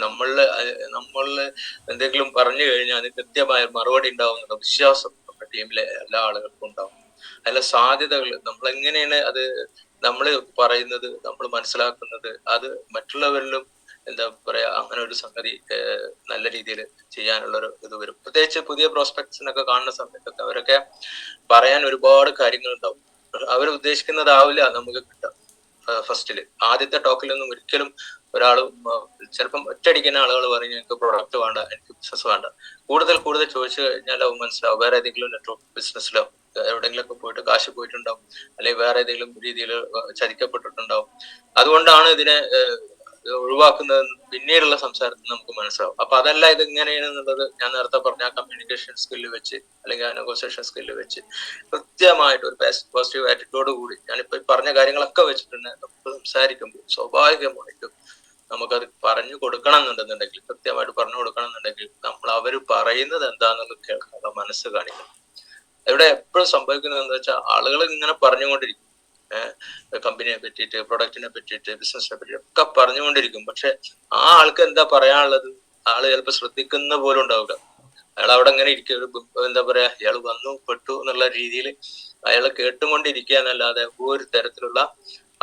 നമ്മളില് എന്തെങ്കിലും പറഞ്ഞു കഴിഞ്ഞാൽ അതിന് കൃത്യമായ മറുപടി ഉണ്ടാവുന്ന വിശ്വാസം നമ്മുടെ ടീമിലെ എല്ലാ ആളുകൾക്കും ഉണ്ടാവും. അതിലെ സാധ്യതകൾ നമ്മൾ എങ്ങനെയാണ് അത് നമ്മൾ പറയുന്നത്, നമ്മൾ മനസ്സിലാക്കുന്നത്, അത് മറ്റുള്ളവരിലും എന്താ പറയാ അങ്ങനെ ഒരു സംഗതി നല്ല രീതിയിൽ ചെയ്യാനുള്ള ഒരു ഇത് വരും. പ്രത്യേകിച്ച് പുതിയ പ്രോസ്പെക്ട്സിനൊക്കെ കാണുന്ന സമയത്തൊക്കെ അവരൊക്കെ പറയാൻ ഒരുപാട് കാര്യങ്ങൾ ഉണ്ടാവും. അവർ ഉദ്ദേശിക്കുന്നതാവില്ല നമുക്ക് കിട്ടുക ഫസ്റ്റില്. ആദ്യത്തെ ടോക്കിലൊന്നും ഒരിക്കലും ഒരാളും ചിലപ്പം ഒറ്റയടിക്കുന്ന ആളുകൾ പറയും എനിക്ക് പ്രൊഡക്റ്റ് വേണ്ട, എനിക്ക് ബിസിനസ് വേണ്ട. കൂടുതൽ ചോദിച്ചു കഴിഞ്ഞാൽ മനസ്സിലാവും വേറെ ഏതെങ്കിലും നെറ്റ്വർക്ക് ബിസിനസ്സിലോ എവിടെയെങ്കിലുമൊക്കെ പോയിട്ട് കാശ് പോയിട്ടുണ്ടാവും, അല്ലെങ്കിൽ വേറെ ഏതെങ്കിലും രീതിയിൽ ചതിക്കപ്പെട്ടിട്ടുണ്ടാവും. അതുകൊണ്ടാണ് ഇതിനെ ഒഴിവാക്കുന്നത് പിന്നീടുള്ള സംസാരത്തിൽ നമുക്ക് മനസ്സിലാവും. അപ്പൊ അതല്ല ഇത് ഇങ്ങനെയാണെന്നുള്ളത് ഞാൻ നേരത്തെ പറഞ്ഞ കമ്മ്യൂണിക്കേഷൻ സ്കില്ല് വെച്ച് അല്ലെങ്കിൽ നെഗോസിയേഷൻ സ്കില്ല് വെച്ച് കൃത്യമായിട്ട് ഒരു പോസിറ്റീവ് ആറ്റിറ്റ്യൂഡ് കൂടി ഞാനിപ്പോ പറഞ്ഞ കാര്യങ്ങളൊക്കെ വെച്ചിട്ടുണ്ട് നമുക്ക് സംസാരിക്കുമ്പോൾ സ്വാഭാവികമായിട്ടും നമുക്കത് പറഞ്ഞു കൊടുക്കണം എന്നുണ്ടെന്നുണ്ടെങ്കിൽ, കൃത്യമായിട്ട് പറഞ്ഞു കൊടുക്കണം എന്നുണ്ടെങ്കിൽ നമ്മൾ അവർ പറയുന്നത് എന്താണെന്നുള്ളത് കേൾക്കാനുള്ള മനസ്സ് കാണിക്കണം. ഇവിടെ എപ്പോഴും സംഭവിക്കുന്നത് എന്താ വെച്ചാൽ ആളുകൾ ഇങ്ങനെ പറഞ്ഞുകൊണ്ടിരിക്കും, കമ്പനിയെ പറ്റിയിട്ട്, പ്രൊഡക്റ്റിനെ പറ്റിയിട്ട്, ബിസിനസിനെ പറ്റിയിട്ട് ഒക്കെ പറഞ്ഞുകൊണ്ടിരിക്കും. പക്ഷെ ആ ആൾക്ക് എന്താ പറയാനുള്ളത് ആള് ചിലപ്പോൾ ശ്രദ്ധിക്കുന്ന പോലും ഉണ്ടാവില്ല. അയാൾ അവിടെ ഇങ്ങനെ ഇരിക്കും, എന്താ പറയാ, ഇയാൾ വന്നു പെട്ടു എന്നുള്ള രീതിയിൽ അയാൾ കേട്ടുകൊണ്ടിരിക്കുക എന്നല്ലാതെ ഒരു തരത്തിലുള്ള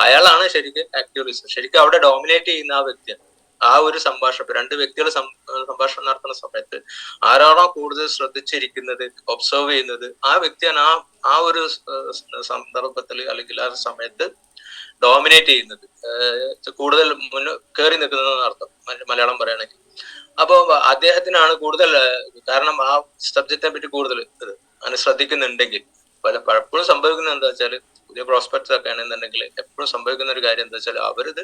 അയാളാണ് ശരിക്കും ആക്റ്റീവ് ലിസണർ. ശരിക്കും അവിടെ ഡോമിനേറ്റ് ചെയ്യുന്ന ആ വ്യക്തിയാണ്. ആ ഒരു സംഭാഷണം, രണ്ട് വ്യക്തികൾ സംഭാഷണം നടത്തുന്ന സമയത്ത് ആരാണോ കൂടുതൽ ശ്രദ്ധിച്ചിരിക്കുന്നത്, ഒബ്സർവ് ചെയ്യുന്നത്, ആ വ്യക്തിയാണ് ആ ഒരു സന്ദർഭത്തിൽ അല്ലെങ്കിൽ ആ സമയത്ത് ഡോമിനേറ്റ് ചെയ്യുന്നത്, കൂടുതൽ കയറി നിൽക്കുന്നതെന്ന് അർത്ഥം മലയാളം പറയുകയാണെങ്കിൽ. അപ്പൊ അദ്ദേഹത്തിനാണ് കൂടുതൽ, കാരണം ആ സബ്ജക്റ്റിനെ പറ്റി കൂടുതൽ അങ്ങനെ ശ്രദ്ധിക്കുന്നുണ്ടെങ്കിൽ. പലപ്പോഴും സംഭവിക്കുന്നത് എന്താ വെച്ചാൽ പുതിയ പ്രോസ്പെക്ട്സ് ഒക്കെ ആണെന്നുണ്ടെങ്കിൽ എപ്പോഴും സംഭവിക്കുന്ന ഒരു കാര്യം എന്താ വെച്ചാൽ അവരിത്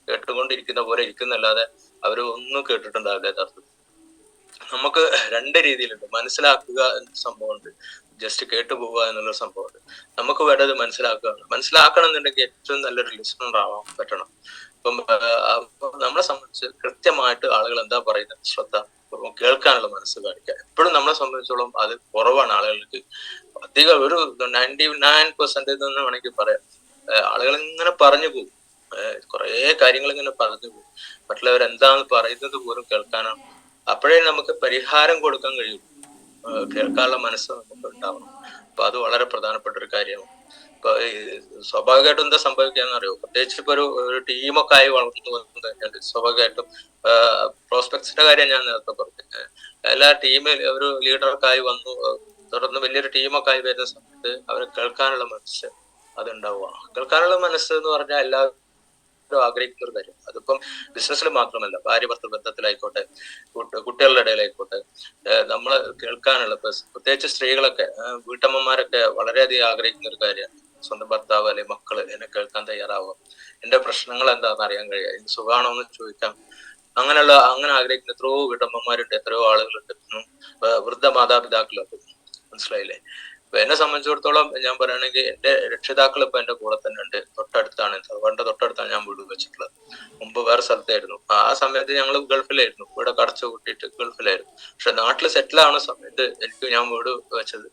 കേട്ടുകൊണ്ടിരിക്കുന്ന പോലെ ഇരിക്കുന്നല്ലാതെ അവർ ഒന്നും കേട്ടിട്ടുണ്ടാവില്ല യഥാർത്ഥത്തിൽ. നമുക്ക് രണ്ട് രീതിയിലുണ്ട്. മനസ്സിലാക്കുക എന്ന സംഭവമുണ്ട്, ജസ്റ്റ് കേട്ടുപോവുക എന്നുള്ള സംഭവമുണ്ട്. നമുക്ക് വേണ്ടത് മനസ്സിലാക്കണം എന്നുണ്ടെങ്കിൽ ഏറ്റവും നല്ലൊരു ലിസണർ ആവാൻ പറ്റണം. ഇപ്പം നമ്മളെ സംബന്ധിച്ച് കൃത്യമായിട്ട് ആളുകൾ എന്താ പറയുന്നത് ശ്രദ്ധ കേൾക്കാനുള്ള മനസ്സ് കാണിക്കുക. എപ്പോഴും നമ്മളെ സംബന്ധിച്ചോളം അത് കുറവാണ് ആളുകൾക്ക്. അധികം ഒരു 99% എന്ന് വേണമെങ്കിൽ പറയാം. ആളുകൾ ഇങ്ങനെ പറഞ്ഞു പോകും, കുറെ കാര്യങ്ങൾ ഇങ്ങനെ പറഞ്ഞു പോകും, മറ്റുള്ളവർ എന്താന്ന് പറയുന്നത് പോലും കേൾക്കാനാണ്. അപ്പോഴേ നമുക്ക് പരിഹാരം കൊടുക്കാൻ കഴിയും, കേൾക്കാനുള്ള മനസ്സ് നമുക്ക് ഉണ്ടാവണം. അപ്പൊ അത് വളരെ പ്രധാനപ്പെട്ട ഒരു കാര്യമാണ്. ഇപ്പൊ സ്വാഭാവികമായിട്ടും എന്താ സംഭവിക്കാന്ന് അറിയോ, പ്രത്യേകിച്ച് ഇപ്പൊ ഒരു ടീമൊക്കെ ആയി വളർന്നു വന്നത് സ്വാഭാവികമായിട്ടും പ്രോസ്പെക്ട്സിന്റെ കാര്യം ഞാൻ നേരത്തെ പറഞ്ഞു, എല്ലാ ടീമിൽ ഒരു ലീഡറൊക്കെ ആയി വന്നു, തുടർന്ന് വലിയൊരു ടീമൊക്കെ ആയി വരുന്ന സമയത്ത് അവരെ കേൾക്കാനുള്ള മനസ്സ് അതുണ്ടാവുക. കേൾക്കാനുള്ള മനസ്സ് എന്ന് പറഞ്ഞാൽ എല്ലാവരും ആഗ്രഹിക്കുന്ന ഒരു കാര്യം. അതിപ്പം ബിസിനസ്സിൽ മാത്രമല്ല, ഭാര്യ ഭർത്തൃ ബന്ധത്തിലായിക്കോട്ടെ, കുട്ടികളുടെ ഇടയിലായിക്കോട്ടെ, നമ്മൾ കേൾക്കാനുള്ള, പ്രത്യേകിച്ച് സ്ത്രീകളൊക്കെ, വീട്ടമ്മമാരൊക്കെ വളരെയധികം ആഗ്രഹിക്കുന്ന ഒരു കാര്യമാണ് സ്വന്തം ഭർത്താവ് അല്ലെങ്കിൽ മക്കള് എന്നെ കേൾക്കാൻ തയ്യാറാവുക, എന്റെ പ്രശ്നങ്ങൾ എന്താണെന്ന് അറിയാൻ കഴിയുക, എനിക്ക് സുഖമാണോ എന്ന് ചോദിക്കാം. അങ്ങനെ ആഗ്രഹിക്കുന്ന എത്രയോ വീട്ടമ്മമാരുണ്ട്, എത്രയോ ആളുകളുണ്ട്, വൃദ്ധ മാതാപിതാക്കളുണ്ട്. മനസ്സിലായില്ലേ? ഇപ്പൊ എന്നെ സംബന്ധിച്ചിടത്തോളം ഞാൻ പറയുകയാണെങ്കിൽ എന്റെ രക്ഷിതാക്കൾ ഇപ്പൊ എന്റെ കൂടെ തന്നെ ഉണ്ട്, തൊട്ടടുത്താണ്, തറവാടിന്റെ തൊട്ടടുത്താണ് ഞാൻ വീട് വെച്ചിട്ടുള്ളത്. മുമ്പ് വേറെ സ്ഥലത്തായിരുന്നു. ആ സമയത്ത് ഞങ്ങൾ ഗൾഫിലായിരുന്നു, ഇവിടെ കടച്ചു കൂട്ടിയിട്ട് ഗൾഫിലായിരുന്നു. പക്ഷെ നാട്ടിൽ സെറ്റിൽ ആവുന്ന സമയത്ത് ഞാൻ വീട് വെച്ചത്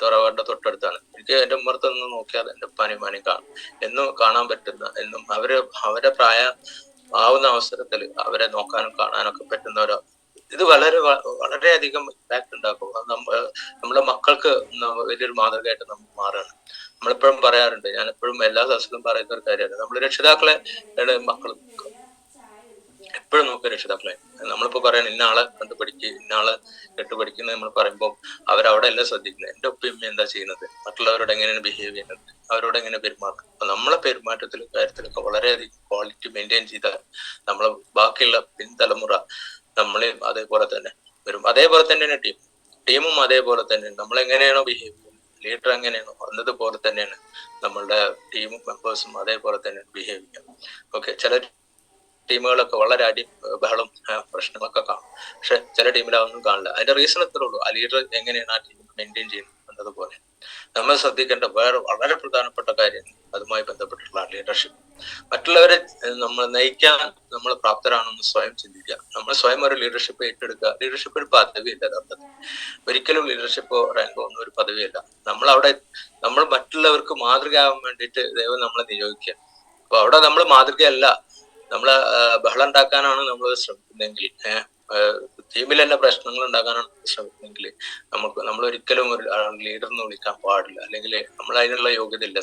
തറവാടിന്റെ തൊട്ടടുത്താണ്. എനിക്ക് എന്റെ ഉമ്മർത്ത് നിന്ന് നോക്കിയാൽ എന്റെ ഉപ്പാനെയും കാണും, എന്നും കാണാൻ പറ്റുന്ന, എന്നും അവരെ പ്രായം ആവുന്ന അവസരത്തിൽ അവരെ നോക്കാനും കാണാനൊക്കെ പറ്റുന്ന ഇത് വളരെയധികം ഇമ്പാക്ട് ഉണ്ടാക്കും. നമ്മുടെ മക്കൾക്ക് വലിയൊരു മാതൃകയായിട്ട് നമ്മൾ മാറുകയാണ്. നമ്മളെപ്പോഴും പറയാറുണ്ട്, ഞാൻ എപ്പോഴും എല്ലാ ദിവസത്തിലും പറയുന്ന ഒരു കാര്യമാണ്, നമ്മൾ രക്ഷിതാക്കളെ മക്കൾ എപ്പോഴും നോക്കുക രക്ഷിതാക്കളെ. നമ്മളിപ്പോ പറയണം ഇന്ന ആളെ കണ്ടു പഠിക്കുക, ഇന്ന ആളെ കേട്ട് പഠിക്കുന്നത് നമ്മൾ പറയുമ്പോൾ അവരവിടെ എല്ലാം ശ്രദ്ധിക്കുന്നത്, എന്റെ ഉപ്പ ഉമ്മ എന്താ ചെയ്യുന്നത്, മറ്റുള്ളവരോട് എങ്ങനെയാണ് ബിഹേവ് ചെയ്യുന്നത്, അവരോട് എങ്ങനെ പെരുമാറുന്നത്. അപ്പൊ നമ്മളെ പെരുമാറ്റത്തിലും കാര്യത്തിലൊക്കെ വളരെയധികം ക്വാളിറ്റി മെയിൻറ്റെയിൻ ചെയ്താൽ നമ്മളെ ബാക്കിയുള്ള പിൻതലമുറ നമ്മളെയും അതേപോലെ തന്നെ വരും. അതേപോലെ തന്നെയാണ് ടീമും അതേപോലെ തന്നെയാണ്. നമ്മൾ എങ്ങനെയാണോ ബിഹേവ് ചെയ്യുന്നത്, ലീഡർ എങ്ങനെയാണോ എന്നതുപോലെ തന്നെയാണ് നമ്മളുടെ ടീമും മെമ്പേഴ്സും അതേപോലെ തന്നെ ബിഹേവ് ചെയ്യുക. ഓക്കെ, ചില ടീമുകളൊക്കെ വളരെ ബഹളം പ്രശ്നങ്ങളൊക്കെ കാണും, പക്ഷെ ചില ടീമിൽ അതൊന്നും കാണില്ല. അതിന്റെ റീസൺ എത്രേ ഉള്ളൂ, ആ ലീഡർ എങ്ങനെയാണ് ആ ടീം മെയിൻറ്റെയിൻ ചെയ്യുന്നത് എന്നതുപോലെ. നമ്മൾ ശ്രദ്ധിക്കേണ്ട വേറെ വളരെ പ്രധാനപ്പെട്ട കാര്യം അതുമായി ബന്ധപ്പെട്ടിട്ടുള്ള ലീഡർഷിപ്പ്. മറ്റുള്ളവരെ നമ്മൾ നയിക്കാൻ നമ്മൾ പ്രാപ്തരാണെന്ന് സ്വയം ചിന്തിക്കുക. നമ്മൾ സ്വയം ഒരു ലീഡർഷിപ്പ് ഏറ്റെടുക്കുക. ലീഡർഷിപ്പ് ഒരു പദവിയില്ല യഥാർത്ഥത്തിൽ, ഒരിക്കലും ലീഡർഷിപ്പോ റാങ്കോ ഒന്നും ഒരു പദവിയല്ല. നമ്മൾ മറ്റുള്ളവർക്ക് മാതൃകയാവാൻ വേണ്ടിയിട്ട് ദൈവം നമ്മളെ നിയോഗിക്കുക. അപ്പൊ അവിടെ നമ്മൾ മാതൃകയല്ല, നമ്മളെ ബഹളം ഉണ്ടാക്കാനാണ് നമ്മൾ ശ്രമിക്കുന്നതെങ്കിൽ, ടീമിൽ തന്നെ പ്രശ്നങ്ങൾ ഉണ്ടാക്കാനാണ് ശ്രമിക്കുന്നതെങ്കിൽ നമ്മൾ ഒരിക്കലും ഒരു ലീഡർ എന്ന് വിളിക്കാൻ പാടില്ല, അല്ലെങ്കിൽ നമ്മൾ അതിനുള്ള യോഗ്യത ഇല്ല.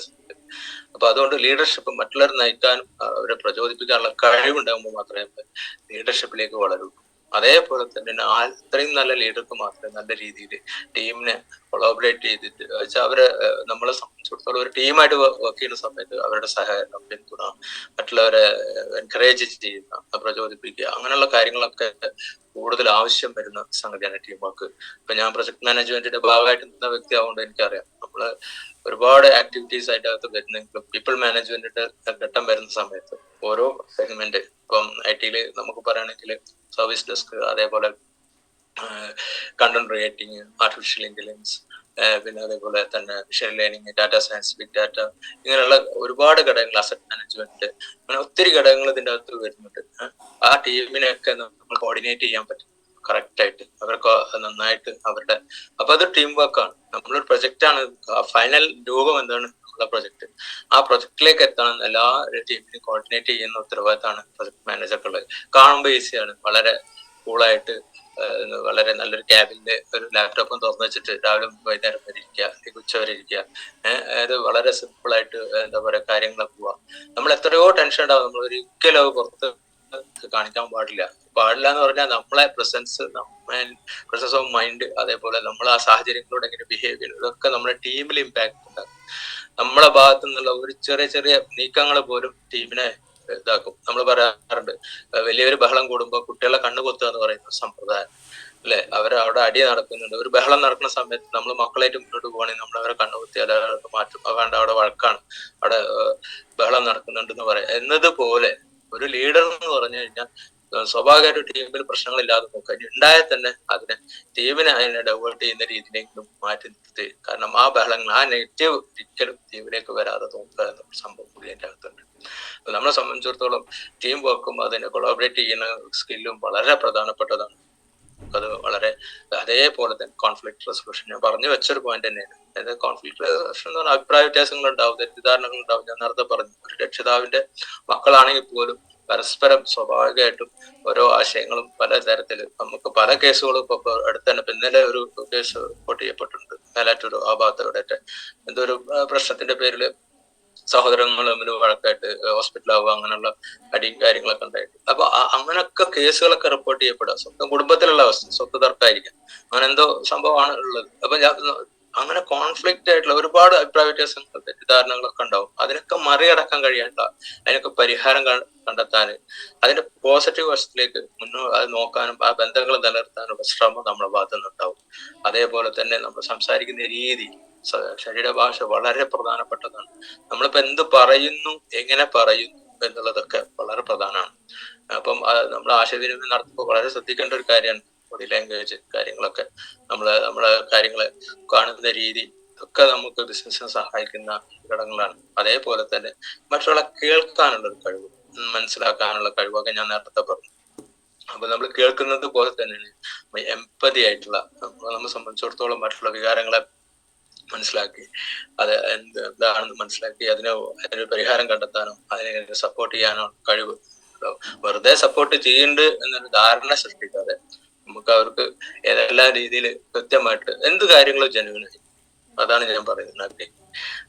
അപ്പൊ അതുകൊണ്ട് ലീഡർഷിപ്പ് മറ്റുള്ളവർ നയിക്കാനും അവരെ പ്രചോദിപ്പിക്കാനുള്ള കഴിവുണ്ടാകുമ്പോൾ മാത്രമേ ലീഡർഷിപ്പിലേക്ക് വളരൂ. അതേപോലെ തന്നെ അത്രയും നല്ല ലീഡർക്ക് മാത്രമേ നല്ല രീതിയിൽ ടീമിനെ കൊളാബറേറ്റ് ചെയ്തിട്ട് വെച്ചാൽ നമ്മളെ സംബന്ധിച്ചിടത്തോളം ഒരു ടീമായിട്ട് വർക്ക് ചെയ്യുന്ന സമയത്ത് അവരുടെ സഹകരണം, പിന്തുണ, മറ്റുള്ളവരെ എൻകറേജ് ചെയ്യുന്ന, പ്രചോദിപ്പിക്കുക, അങ്ങനെയുള്ള കാര്യങ്ങളൊക്കെ കൂടുതൽ ആവശ്യം വരുന്ന സംഗതിയാണ് ടീം വർക്ക്. ഇപ്പൊ ഞാൻ പ്രൊജക്ട് മാനേജ്മെന്റിന്റെ ഭാഗമായിട്ട് നിന്ന വ്യക്തി ആവുകൊണ്ട് എനിക്കറിയാം, നമ്മള് ഒരുപാട് ആക്ടിവിറ്റീസ് ആയിട്ട് അകത്ത് വരുന്നെങ്കിലും പീപ്പിൾ മാനേജ്മെന്റിന്റെ ഘട്ടം വരുന്ന സമയത്ത് ഓരോ സെഗ്മെന്റ്, ഇപ്പം IT നമുക്ക് പറയുകയാണെങ്കിൽ സർവീസ് ഡെസ്ക്, അതേപോലെ കണ്ടന്റ് ക്രിയേറ്റിംഗ്, ആർട്ടിഫിഷ്യൽ ഇന്റലിജൻസ്, പിന്നെ അതേപോലെ തന്നെ machine learning, data science, big data, ഇങ്ങനെയുള്ള ഒരുപാട് ഘടകങ്ങൾ, അസറ്റ് മാനേജ്മെന്റ്, അങ്ങനെ ഒത്തിരി ഘടകങ്ങൾ ഇതിന്റെ അകത്ത് വരുന്നുണ്ട്. ആ ടീമിനെയൊക്കെ നമ്മൾ കോർഡിനേറ്റ് ചെയ്യാൻ പറ്റും കറക്റ്റ് ആയിട്ട്, അവർക്ക് നന്നായിട്ട് അപ്പൊ അത് ടീം വർക്കാണ്. നമ്മളൊരു പ്രൊജക്റ്റാണ്, ഫൈനൽ രൂപം എന്താണ് നമ്മളെ പ്രൊജക്ട്. ആ പ്രൊജക്റ്റിലേക്ക് എത്താൻ എല്ലാ ടീമിനെയും കോർഡിനേറ്റ് ചെയ്യുന്ന ഉത്തരവാദിത്തമാണ് പ്രൊജക്ട് മാനേജർക്കുള്ളത്. കാണുമ്പോൾ ഈസിയാണ്, വളരെ കൂളായിട്ട് വളരെ നല്ലൊരു ക്യാബിന്റെ ഒരു ലാപ്ടോപ്പും തുറന്നു വെച്ചിട്ട് രാവിലെ വൈകുന്നേരം വരെ ഇരിക്കുക, അല്ലെങ്കിൽ ഉച്ച വരെ ഇരിക്കുക. അത് വളരെ സിമ്പിൾ ആയിട്ട് എന്താ പറയാ കാര്യങ്ങളൊക്കെ പോവാ. നമ്മൾ എത്രയോ ടെൻഷൻ ഉണ്ടാവും, നമ്മൾ ഒരിക്കലും അത് പുറത്ത് കാണിക്കാൻ പാടില്ല എന്ന് പറഞ്ഞാൽ നമ്മളെ പ്രസൻസ് ഓഫ് മൈൻഡ്, അതേപോലെ നമ്മൾ ആ സാഹചര്യങ്ങളോട് എങ്ങനെ ബിഹേവ് ചെയ്യുന്നത്, ഇതൊക്കെ നമ്മുടെ ടീമിൽ ഇമ്പാക്ട് ഉണ്ടാകും. നമ്മളെ ഭാഗത്തു നിന്നുള്ള ഒരു ചെറിയ നീക്കങ്ങൾ പോലും ടീമിനെ ഇതാക്കും. നമ്മൾ പറയാറുണ്ട്, വലിയൊരു ബഹളം കൂടുമ്പോൾ കുട്ടികളെ കണ്ണു കൊത്തുക എന്ന് പറയുന്ന സമ്പ്രദായം അല്ലെ, അവിടെ അടി നടക്കുന്നുണ്ട്. ഒരു ബഹളം നടക്കുന്ന സമയത്ത് നമ്മൾ മക്കളായിട്ട് മുന്നോട്ട് പോകണമെങ്കിൽ നമ്മൾ അവരെ കണ്ണുകുത്തി അതൊക്കെ മാറ്റും. വേണ്ട, അവിടെ വഴക്കാണ്, അവിടെ ബഹളം നടക്കുന്നുണ്ടെന്ന് പറയാം എന്നതുപോലെ ഒരു ലീഡർ എന്ന് പറഞ്ഞു കഴിഞ്ഞാൽ സ്വാഭാവികമായിട്ട് ടീമിൽ പ്രശ്നങ്ങളില്ലാതെ നോക്കുക, ഉണ്ടായാൽ തന്നെ അതിനെ ഡൈവേർട്ട് ചെയ്യുന്ന രീതിയിലേക്കും മാറ്റി നിർത്തി. കാരണം ആ ബഹളങ്ങൾ, ആ നെഗറ്റീവ് ഒരിക്കലും ടീമിലേക്ക് വരാതെ നോക്കുക എന്ന സംഭവം കൂടി അതിൻ്റെ അകത്തുണ്ട്. അപ്പൊ നമ്മളെ സംബന്ധിച്ചിടത്തോളം ടീം വർക്കും അതിനെ കൊളാബറേറ്റ് ചെയ്യുന്ന സ്കില്ലും വളരെ പ്രധാനപ്പെട്ടതാണ്. നമുക്കത് വളരെ അതേപോലെ തന്നെ കോൺഫ്ലിക്ട് റെസൊല്യൂഷൻ ഞാൻ പറഞ്ഞു വെച്ചൊരു പോയിന്റ് തന്നെയാണ്. അതായത് കോൺഫ്ലിക്ട് റെസൊല്യൂഷൻ എന്ന് പറഞ്ഞാൽ അഭിപ്രായ വ്യത്യാസങ്ങൾ ഉണ്ടാവും, തെറ്റിദ്ധാരണകൾ ഉണ്ടാവും. ഞാൻ നേരത്തെ പറഞ്ഞു, ഒരു രക്ഷിതാവിന്റെ മക്കളാണെങ്കിൽ പോലും പരസ്പരം സ്വാഭാവികമായിട്ടും ഓരോ ആശയങ്ങളും പലതരത്തില്, നമുക്ക് പല കേസുകളും ഇപ്പൊ അടുത്ത് തന്നെ ഇന്നലെ ഒരു കേസ് റിപ്പോർട്ട് ചെയ്യപ്പെട്ടിട്ടുണ്ട്. മേലാറ്റൂർ ആ ഭാഗത്ത് എവിടെയൊക്കെ എന്തോ ഒരു പ്രശ്നത്തിന്റെ പേരില് സഹോദരങ്ങൾ തമ്മിൽ വഴക്കായിട്ട് ഹോസ്പിറ്റലാവുക, അങ്ങനെയുള്ള അടിയും കാര്യങ്ങളൊക്കെ ഉണ്ടായിട്ട്. അപ്പൊ അങ്ങനൊക്കെ കേസുകളൊക്കെ റിപ്പോർട്ട് ചെയ്യപ്പെടുക സ്വന്തം കുടുംബത്തിലുള്ള അവസ്ഥ, സ്വത്ത് തർക്കമായിരിക്കും, അങ്ങനെ എന്തോ സംഭവമാണ് ഉള്ളത്. അപ്പൊ അങ്ങനെ കോൺഫ്ലിക്റ്റ് ആയിട്ടുള്ള ഒരുപാട് അഭിപ്രായ വ്യത്യാസങ്ങൾ, തെറ്റിദ്ധാരണകളൊക്കെ ഉണ്ടാവും. അതിനൊക്കെ മറികടക്കാൻ കഴിയാനുള്ള, അതിനൊക്കെ പരിഹാരം കണ്ടെത്താൻ, അതിന്റെ പോസിറ്റീവ് വശത്തിലേക്ക് അത് നോക്കാനും ആ ബന്ധങ്ങൾ നിലനിർത്താനുള്ള ശ്രമം നമ്മുടെ ഭാഗത്തു നിന്നുണ്ടാവും. അതേപോലെ തന്നെ നമ്മൾ സംസാരിക്കുന്ന രീതി, ശരീരഭാഷ വളരെ പ്രധാനപ്പെട്ടതാണ്. നമ്മളിപ്പോ എന്ത് പറയുന്നു, എങ്ങനെ പറയുന്നു എന്നുള്ളതൊക്കെ വളരെ പ്രധാനമാണ്. അപ്പം നമ്മൾ ആശയവിനിമയം നടത്തുമ്പോൾ വളരെ ശ്രദ്ധിക്കേണ്ട ഒരു കാര്യമാണ് ബോഡി ലാംഗ്വേജ് കാര്യങ്ങളൊക്കെ. നമ്മളെ കാര്യങ്ങളെ കാണുന്ന രീതി ഒക്കെ നമുക്ക് ബിസിനസ്സിനെ സഹായിക്കുന്ന ഘടകങ്ങളാണ്. അതേപോലെ തന്നെ മറ്റുള്ള കേൾക്കാനുള്ള ഒരു കഴിവ്, മനസ്സിലാക്കാനുള്ള കഴിവൊക്കെ ഞാൻ നേരത്തെ പറഞ്ഞു. അപ്പൊ നമ്മൾ കേൾക്കുന്നത് പോലെ തന്നെയാണ് എംപതി ആയിട്ടുള്ള, നമ്മളെ സംബന്ധിച്ചിടത്തോളം മറ്റുള്ള വികാരങ്ങളെ മനസ്സിലാക്കി അത് എന്താണെന്ന് മനസ്സിലാക്കി അതിന് പരിഹാരം കണ്ടെത്താനോ അതിനെ സപ്പോർട്ട് ചെയ്യാനോ കഴിവ്. വെറുതെ സപ്പോർട്ട് ചെയ്യുന്നുണ്ട് എന്നൊരു ധാരണ സൃഷ്ടിക്കാതെ നമുക്ക് അവർക്ക് ഏതെല്ലാം രീതിയിൽ കൃത്യമായിട്ട് എന്ത് കാര്യങ്ങളും ജനുവിനായി, അതാണ് ഞാൻ പറയുന്നത്.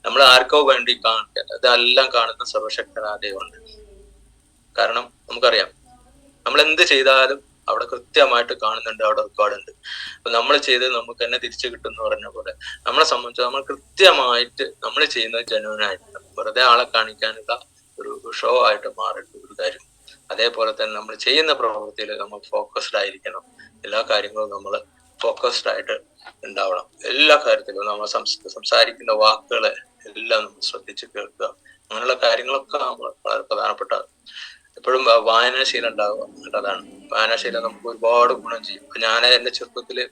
നമ്മൾ ആർക്കോ വേണ്ടി കാണിക്കുക, ഇതെല്ലാം കാണുന്ന സർവശക്തനായ ദൈവമുണ്ട്. കാരണം നമുക്കറിയാം, നമ്മൾ എന്ത് ചെയ്താലും അവിടെ കൃത്യമായിട്ട് കാണുന്നുണ്ട്, അവിടെ റെക്കോർഡുണ്ട്. അപ്പൊ നമ്മൾ ചെയ്ത് നമുക്ക് തന്നെ തിരിച്ചു കിട്ടും എന്ന് പറഞ്ഞ പോലെ നമ്മളെ സംബന്ധിച്ച് നമ്മൾ കൃത്യമായിട്ട് നമ്മൾ ചെയ്യുന്നത് ജനുവിനായിട്ട്, വെറുതെ ആളെ കാണിക്കാനുള്ള ഒരു ഷോ ആയിട്ട് മാറേണ്ട ഒരു കാര്യം. അതേപോലെ തന്നെ നമ്മൾ ചെയ്യുന്ന പ്രവൃത്തിയിൽ നമ്മൾ ഫോക്കസ്ഡ് ആയിരിക്കണം. എല്ലാ കാര്യങ്ങളും നമ്മൾ ഫോക്കസ്ഡ് ആയിട്ട് ഉണ്ടാവണം. എല്ലാ കാര്യത്തിലും നമ്മൾ സംസാരിക്കുന്ന വാക്കുകളെ എല്ലാം നമ്മൾ ശ്രദ്ധിച്ച് കേൾക്കുക. അങ്ങനെയുള്ള കാര്യങ്ങളൊക്കെ നമ്മൾ വളരെ പ്രധാനപ്പെട്ട. എപ്പോഴും വായനാശീലം ഉണ്ടാവുക നല്ലതാണ്. വായനാശീലം നമുക്ക് ഒരുപാട് ഗുണം ചെയ്യും. ഇപ്പൊ ഞാൻ എന്റെ ചെറുപ്പത്തില്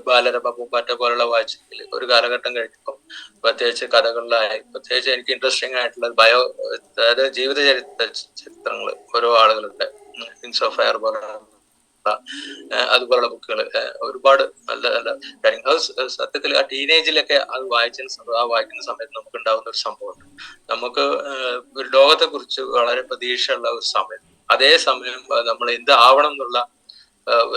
ബാലരമ, പൂമ്പാറ്റ പോലുള്ള വായിച്ചതിൽ ഒരു കാലഘട്ടം കഴിഞ്ഞപ്പോൾ പ്രത്യേകിച്ച് കഥകളിലായി, പ്രത്യേകിച്ച് എനിക്ക് ഇൻട്രസ്റ്റിംഗ് ആയിട്ടുള്ള അതായത് ജീവിത ചരിത്രങ്ങൾ ഓരോ ആളുകളുടെ, കിങ്സ് ഓഫ് ഫയർ പോലെ അതുപോലുള്ള ബുക്കുകൾ ഒരുപാട് നല്ല നല്ല കാര്യങ്ങൾ. അത് സത്യത്തിൽ ആ ടീനേജിലൊക്കെ അത് വായിക്കുന്ന സമയത്ത് നമുക്ക് ഉണ്ടാവുന്ന ഒരു സംഭവമുണ്ട്. നമുക്ക് ഒരു ലോകത്തെ കുറിച്ച് വളരെ പ്രതീക്ഷയുള്ള ഒരു സമയം, അതേ സമയം നമ്മൾ എന്ത് ആവണം എന്നുള്ള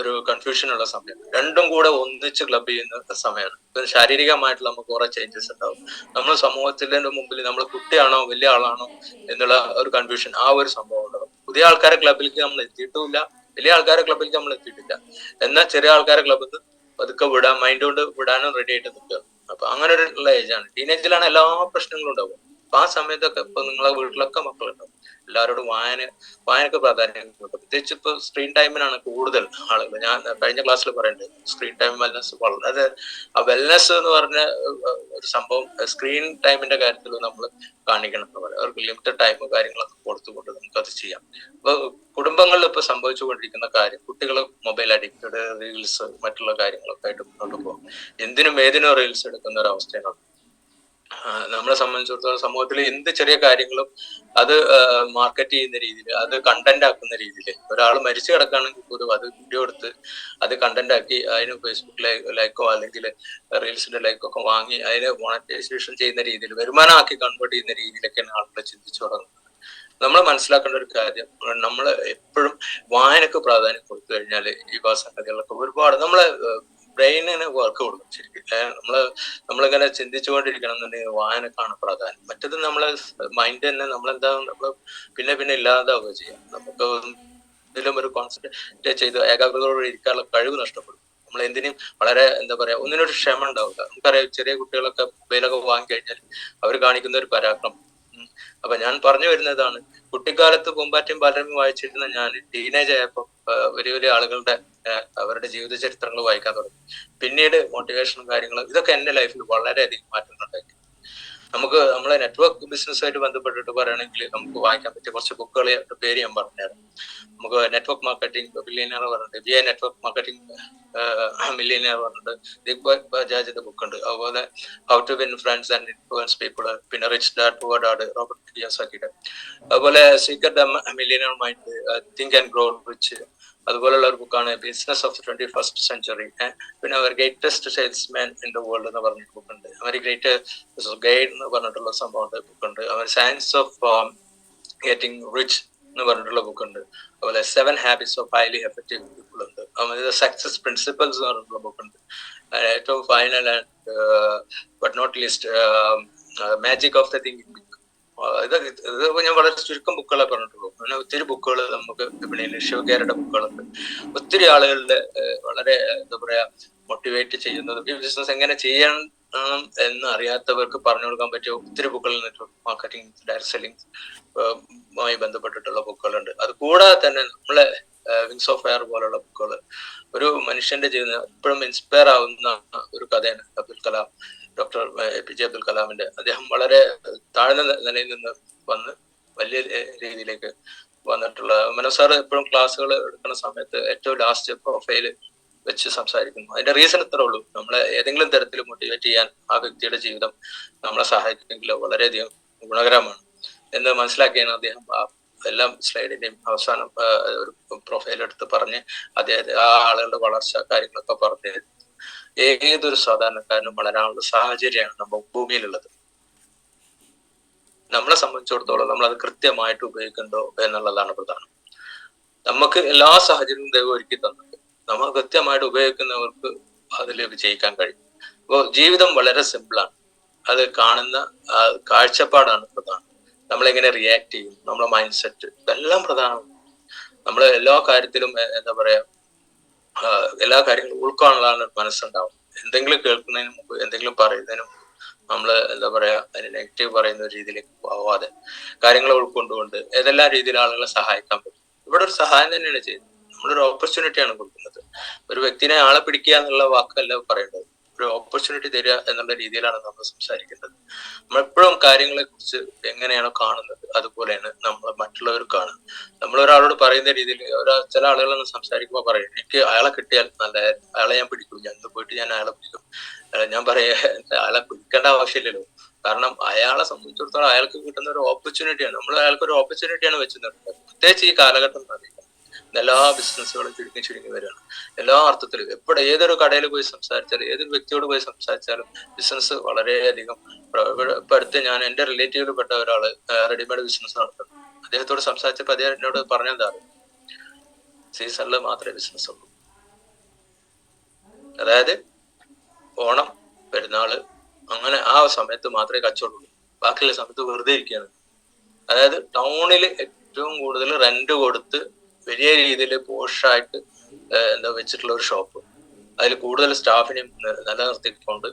ഒരു കൺഫ്യൂഷൻ ഉള്ള സമയം, രണ്ടും കൂടെ ഒന്നിച്ച് ക്ലബ് ചെയ്യുന്ന സമയമാണ്. ശാരീരികമായിട്ടുള്ള നമുക്ക് കുറെ ചേഞ്ചസ് ഉണ്ടാവും. നമ്മൾ സമൂഹത്തിന്റെ മുമ്പിൽ നമ്മൾ കുട്ടിയാണോ വലിയ ആളാണോ എന്നുള്ള ഒരു കൺഫ്യൂഷൻ, ആ ഒരു സംഭവം ഉണ്ടാവും. പുതിയ ആൾക്കാരെ ക്ലബിലേക്ക് നമ്മൾ എത്തിയിട്ടുമില്ല, വലിയ ആൾക്കാരെ ക്ലബിലേക്ക് നമ്മൾ എത്തിയിട്ടില്ല. എന്നാൽ ചെറിയ ആൾക്കാരെ ക്ലബിൽ നിന്ന് പതുക്കെ മൈൻഡ് കൊണ്ട് വിടാനും റെഡി ആയിട്ട് നിൽക്കുക. അപ്പൊ അങ്ങനെ ഉള്ള ഏജാണ്. ടീനേജിലാണ് എല്ലാ പ്രശ്നങ്ങളും ഉണ്ടാവും. അപ്പൊ ആ സമയത്തൊക്കെ ഇപ്പൊ നിങ്ങളെ വീട്ടിലൊക്കെ മക്കളുണ്ടാവും. എല്ലാവരോടും വായനക്ക് പ്രാധാന്യം കൊടുക്കും. പ്രത്യേകിച്ച് ഇപ്പൊ സ്ക്രീൻ ടൈമിനാണ് കൂടുതൽ ആളുകൾ. ഞാൻ കഴിഞ്ഞ ക്ലാസ്സിൽ പറയണ്ടത് സ്ക്രീൻ ടൈം വെൽനസ് വളരെ, ആ വെൽനസ് എന്ന് പറഞ്ഞ ഒരു സംഭവം സ്ക്രീൻ ടൈമിന്റെ കാര്യത്തിൽ നമ്മൾ കാണിക്കണം എന്ന് പറയാം. അവർക്ക് ലിമിറ്റഡ് ടൈം കാര്യങ്ങളൊക്കെ കൊടുത്തുകൊണ്ട് നമുക്ക് അത് ചെയ്യാം. അപ്പൊ കുടുംബങ്ങളിൽ ഇപ്പൊ സംഭവിച്ചുകൊണ്ടിരിക്കുന്ന കാര്യം, കുട്ടികൾ മൊബൈൽ അഡിക്റ്റഡ്, റീൽസ് മറ്റുള്ള കാര്യങ്ങളൊക്കെ ആയിട്ട് മുന്നോട്ട് പോകും. എന്തിനും ഏതിനും റീൽസ് എടുക്കുന്ന ഒരു അവസ്ഥയാണ്. നമ്മളെ സംബന്ധിച്ചിടത്തോളം സമൂഹത്തിൽ എന്ത് ചെറിയ കാര്യങ്ങളും അത് മാർക്കറ്റ് ചെയ്യുന്ന രീതിയിൽ, അത് കണ്ടന്റ് ആക്കുന്ന രീതിയിൽ, ഒരാൾ മരിച്ചു കിടക്കുകയാണെങ്കിൽ പോലും അത് വീഡിയോ എടുത്ത് അത് കണ്ടന്റ് ആക്കി അതിന് ഫേസ്ബുക്ക് ലൈക്കോ അല്ലെങ്കിൽ റീൽസിന്റെ ലൈക്കോ ഒക്കെ വാങ്ങി അതിനെ മോണറ്റൈസേഷൻ ചെയ്യുന്ന രീതിയിൽ, വരുമാനമാക്കി കൺവേർട്ട് ചെയ്യുന്ന രീതിയിലൊക്കെയാണ് ആളുകൾ ചിന്തിച്ചു തുടങ്ങുന്നത്. നമ്മൾ മനസ്സിലാക്കേണ്ട ഒരു കാര്യം, നമ്മൾ എപ്പോഴും വായനക്ക് പ്രാധാന്യം കൊടുത്തു കഴിഞ്ഞാൽ ഈ സംഗതികളൊക്കെ ഒരുപാട് നമ്മളെ ബ്രെയിനിന് വർക്ക് കൊടുക്കും. ശരിക്കും നമ്മളിങ്ങനെ ചിന്തിച്ചുകൊണ്ടിരിക്കണം എന്നുണ്ടെങ്കിൽ വായനക്കാണ് പ്രാധാന്യം. മറ്റത് നമ്മളെ മൈൻഡ് തന്നെ നമ്മളെന്താ പിന്നെ ഇല്ലാതാവുക ചെയ്യാം. നമുക്ക് ഇതിലും ഒരു കോൺസെൻട്രേറ്റ് ചെയ്ത് ഏകാഗ്രതയോടെ ഇരിക്കാനുള്ള കഴിവ് നഷ്ടപ്പെടും. നമ്മൾ എന്തിനും വളരെ എന്താ പറയാ, ഒന്നിനൊരു ക്ഷമ ഉണ്ടാവില്ല. നമുക്കറിയാം, ചെറിയ കുട്ടികളൊക്കെ മൊബൈലൊക്കെ വാങ്ങിക്കഴിഞ്ഞാൽ അവർ കാണിക്കുന്ന ഒരു പരാക്രമം. അപ്പൊ ഞാൻ പറഞ്ഞു വരുന്നതാണ്, കുട്ടിക്കാലത്ത് പൂമ്പാറ്റയും ബാലരമയും വായിച്ചിരുന്ന ഞാൻ ടീനേജ് ആയപ്പോ വലിയ വലിയ ആളുകളുടെ അവരുടെ ജീവിത ചരിത്രങ്ങൾ വായിക്കാൻ തുടങ്ങി. പിന്നീട് മോട്ടിവേഷനും കാര്യങ്ങളും ഇതൊക്കെ എന്റെ ലൈഫിൽ വളരെയധികം മാറ്റങ്ങൾ ഉണ്ടാക്കി. നമുക്ക് നമ്മളെ നെറ്റ്വർക്ക് ബിസിനസ്സുമായിട്ട് ബന്ധപ്പെട്ടിട്ട് പറയുകയാണെങ്കിൽ നമുക്ക് വായിക്കാൻ പറ്റിയ കുറച്ച് ബുക്കുകളെ പേര് ഞാൻ പറഞ്ഞുതരാം. നമുക്ക് നെറ്റ്വർക്ക് മാർക്കറ്റിംഗ് മില്ലിയനിയർ പറഞ്ഞിട്ട്, be a network marketing millionaire പറഞ്ഞിട്ട് ദിഗ്ബായ് ബജാജിന്റെ ബുക്ക് ഉണ്ട്. അതുപോലെ how to win friends and influence people, പിന്നെ rich dad poor dad Robert കിയോസാക്കിയുടെ. അതുപോലെ secret the millionaire mind, think and grow rich, അതുപോലുള്ള ഒരു ബുക്കാണ് ബിസിനസ് ഓഫ് 21st സെഞ്ചുറി. പിന്നെ അവർ greatest salesman in the world എന്ന് പറഞ്ഞ ബുക്കുണ്ട്. അവർ ഗ്രേറ്റ് ഗൈഡ് എന്ന് പറഞ്ഞിട്ടുള്ള സംഭവം ബുക്കുണ്ട്. അവർ സയൻസ് ഓഫ് ഗെറ്റിംഗ് റിച്ച് എന്ന് പറഞ്ഞിട്ടുള്ള ബുക്കുണ്ട്. അതുപോലെ 7 habits of highly effective people ഉണ്ട്. അതുപോലെ സക്സസ് പ്രിൻസിപ്പൽസ് എന്ന് പറഞ്ഞിട്ടുള്ള ബുക്കുണ്ട്. ഏറ്റവും final and but not least magic of the thinking. ഇത് ഞാൻ വളരെ ചുരുക്കം ബുക്കുകളെ പറഞ്ഞിട്ടുള്ളൂ. അങ്ങനെ ഒത്തിരി ബുക്കുകൾ നമുക്ക് വിപണിയിൽ ശിവകേരയുടെ ബുക്കുകളുണ്ട്. ഒത്തിരി ആളുകളുടെ വളരെ എന്താ പറയാ മോട്ടിവേറ്റ് ചെയ്യുന്നത് ഈ ബിസിനസ് എങ്ങനെ ചെയ്യണം എന്ന് അറിയാത്തവർക്ക് പറഞ്ഞു കൊടുക്കാൻ പറ്റിയ ഒത്തിരി ബുക്കുകൾ നെറ്റ്വർക്ക് മാർക്കറ്റിംഗ്, ഡയറക്ട് സെല്ലിംഗ് മായി ബന്ധപ്പെട്ടിട്ടുള്ള ബുക്കുകളുണ്ട്. അത് കൂടാതെ തന്നെ നമ്മളെ വിങ്സ് ഓഫ് ഫയർ പോലുള്ള ബുക്കുകൾ ഒരു മനുഷ്യന്റെ ജീവിതം എപ്പോഴും ഇൻസ്പയർ ആവുന്ന ഒരു കഥയാണ് അബ്ദുൽ കലാം, ഡോക്ടർ APJ അബ്ദുൽ കലാമിന്റെ. അദ്ദേഹം വളരെ താഴ്ന്ന നിലയിൽ നിന്ന് വന്ന് വലിയ രീതിയിലേക്ക് വന്നിട്ടുള്ള മനോജ് സാർ എപ്പോഴും ക്ലാസ്സുകൾ എടുക്കുന്ന സമയത്ത് ഏറ്റവും ലാസ്റ്റ് പ്രൊഫൈല് വെച്ച് സംസാരിക്കുന്നു. അതിന്റെ റീസൺ ഇത്രേ ഉള്ളൂ, നമ്മളെ ഏതെങ്കിലും തരത്തിൽ മോട്ടിവേറ്റ് ചെയ്യാൻ ആ വ്യക്തിയുടെ ജീവിതം നമ്മളെ സഹായിക്കുമെങ്കിൽ വളരെയധികം ഗുണകരമാണ് എന്ന് മനസ്സിലാക്കിയാണ് അദ്ദേഹം എല്ലാ സ്ലൈഡിന്റെയും അവസാനം ഒരു പ്രൊഫൈൽ എടുത്ത് പറഞ്ഞ് അദ്ദേഹത്തെ ആ ആളുകളുടെ വളർച്ച കാര്യങ്ങളൊക്കെ പറഞ്ഞു. ഏതൊരു സാധാരണക്കാരനും വളരാനുള്ള സാഹചര്യമാണ് നമ്മൾ ഭൂമിയിലുള്ളത്. നമ്മളെ സംബന്ധിച്ചിടത്തോളം നമ്മൾ അത് കൃത്യമായിട്ട് ഉപയോഗിക്കണ്ടോ എന്നുള്ളതാണ് പ്രധാനം. നമുക്ക് എല്ലാ സാഹചര്യവും ദൈവം ഒരുക്കി തന്നിട്ട് നമ്മൾ കൃത്യമായിട്ട് ഉപയോഗിക്കുന്നവർക്ക് അതിൽ വിജയിക്കാൻ കഴിയും. അപ്പോൾ ജീവിതം വളരെ സിമ്പിളാണ്. അത് കാണുന്ന കാഴ്ചപ്പാടാണ് പ്രധാനം. നമ്മളെങ്ങനെ റിയാക്ട് ചെയ്യും, നമ്മളെ മൈൻഡ് സെറ്റ്, ഇതെല്ലാം പ്രധാനമാണ്. നമ്മൾ എല്ലാ കാര്യത്തിലും എന്താ പറയാ എല്ലാ കാര്യങ്ങളും ഉൾക്കൊള്ളാനുള്ള മനസ്സുണ്ടാവും. എന്തെങ്കിലും കേൾക്കുന്നതിന് മുമ്പ് എന്തെങ്കിലും പറയുന്നതിന് മുമ്പ് നമ്മൾ എന്താ പറയാ അതിന് നെഗറ്റീവ് പറയുന്ന രീതിയിലേക്ക് പോവാതെ കാര്യങ്ങൾ ഉൾക്കൊണ്ടുകൊണ്ട് ഏതെല്ലാം രീതിയിൽ ആളുകളെ സഹായിക്കാൻ പറ്റും. ഇവിടെ ഒരു സഹായം തന്നെയാണ് ചെയ്യുന്നത്. നമ്മളൊരു ഓപ്പർച്യൂണിറ്റിയാണ് കൊടുക്കുന്നത്. ഒരു വ്യക്തിനെ ആളെ പിടിക്കുക എന്നുള്ള വാക്കല്ല പറയേണ്ടത്, ഒരു ഓപ്പർച്യൂണിറ്റി തരിക എന്നുള്ള രീതിയിലാണ് നമ്മൾ സംസാരിക്കുന്നത്. നമ്മളെപ്പോഴും കാര്യങ്ങളെ കുറിച്ച് എങ്ങനെയാണോ കാണുന്നത് അതുപോലെയാണ് നമ്മൾ മറ്റുള്ളവർ കാണുക. നമ്മൾ ഒരാളോട് പറയുന്ന രീതിയിൽ ചില ആളുകളൊന്നും സംസാരിക്കുമ്പോൾ പറയും, എനിക്ക് അയാളെ കിട്ടിയാൽ നല്ല, അയാളെ ഞാൻ പിടിക്കും, ഞാൻ പോയിട്ട് ഞാൻ അയാളെ പിടിക്കും. ഞാൻ പറയാ അയാളെ പിടിക്കേണ്ട ആവശ്യമില്ലല്ലോ. കാരണം അയാളെ സംബന്ധിച്ചിടത്തോളം അയാൾക്ക് കിട്ടുന്ന ഒരു ഓപ്പർച്യൂണിറ്റിയാണ്. നമ്മൾ അയാൾക്ക് ഒരു ഓപ്പർച്യൂണിറ്റിയാണ് വെച്ച് നിർത്തുന്നത്. പ്രത്യേകിച്ച് ഈ കാലഘട്ടം അറിയില്ല, എല്ലാ ബിസിനസ്സുകളും ചുരുങ്ങി വരികയാണ്. എല്ലാ അർത്ഥത്തിലും ഏതൊരു കടയിൽ പോയി സംസാരിച്ചാലും ഏതൊരു വ്യക്തിയോട് പോയി സംസാരിച്ചാലും ബിസിനസ് വളരെയധികം. ഇപ്പൊ അടുത്ത് ഞാൻ എന്റെ റിലേറ്റീവിൽ പെട്ട ഒരാള് റെഡിമെയ്ഡ് ബിസിനസ് നടത്തുന്നു. അദ്ദേഹത്തോട് സംസാരിച്ചപ്പോൾ അദ്ദേഹം എന്നോട് പറഞ്ഞെന്താണ്, സീസണില് മാത്രമേ ബിസിനസ് ഉള്ളൂ. അതായത് ഓണം, പെരുന്നാള്, അങ്ങനെ ആ സമയത്ത് മാത്രമേ കച്ചവടമുള്ളൂ. ബാക്കിയുള്ള സമയത്ത് വെറുതെ ഇരിക്കുകയാണ്. അതായത് ടൗണിൽ ഏറ്റവും കൂടുതൽ റെന്റ് കൊടുത്ത് വലിയ രീതിയിൽ പോഷായിട്ട് എന്താ വെച്ചിട്ടുള്ള ഒരു ഷോപ്പ്, അതിൽ കൂടുതൽ സ്റ്റാഫിനെയും നിലനിർത്തിക്കൊണ്ട്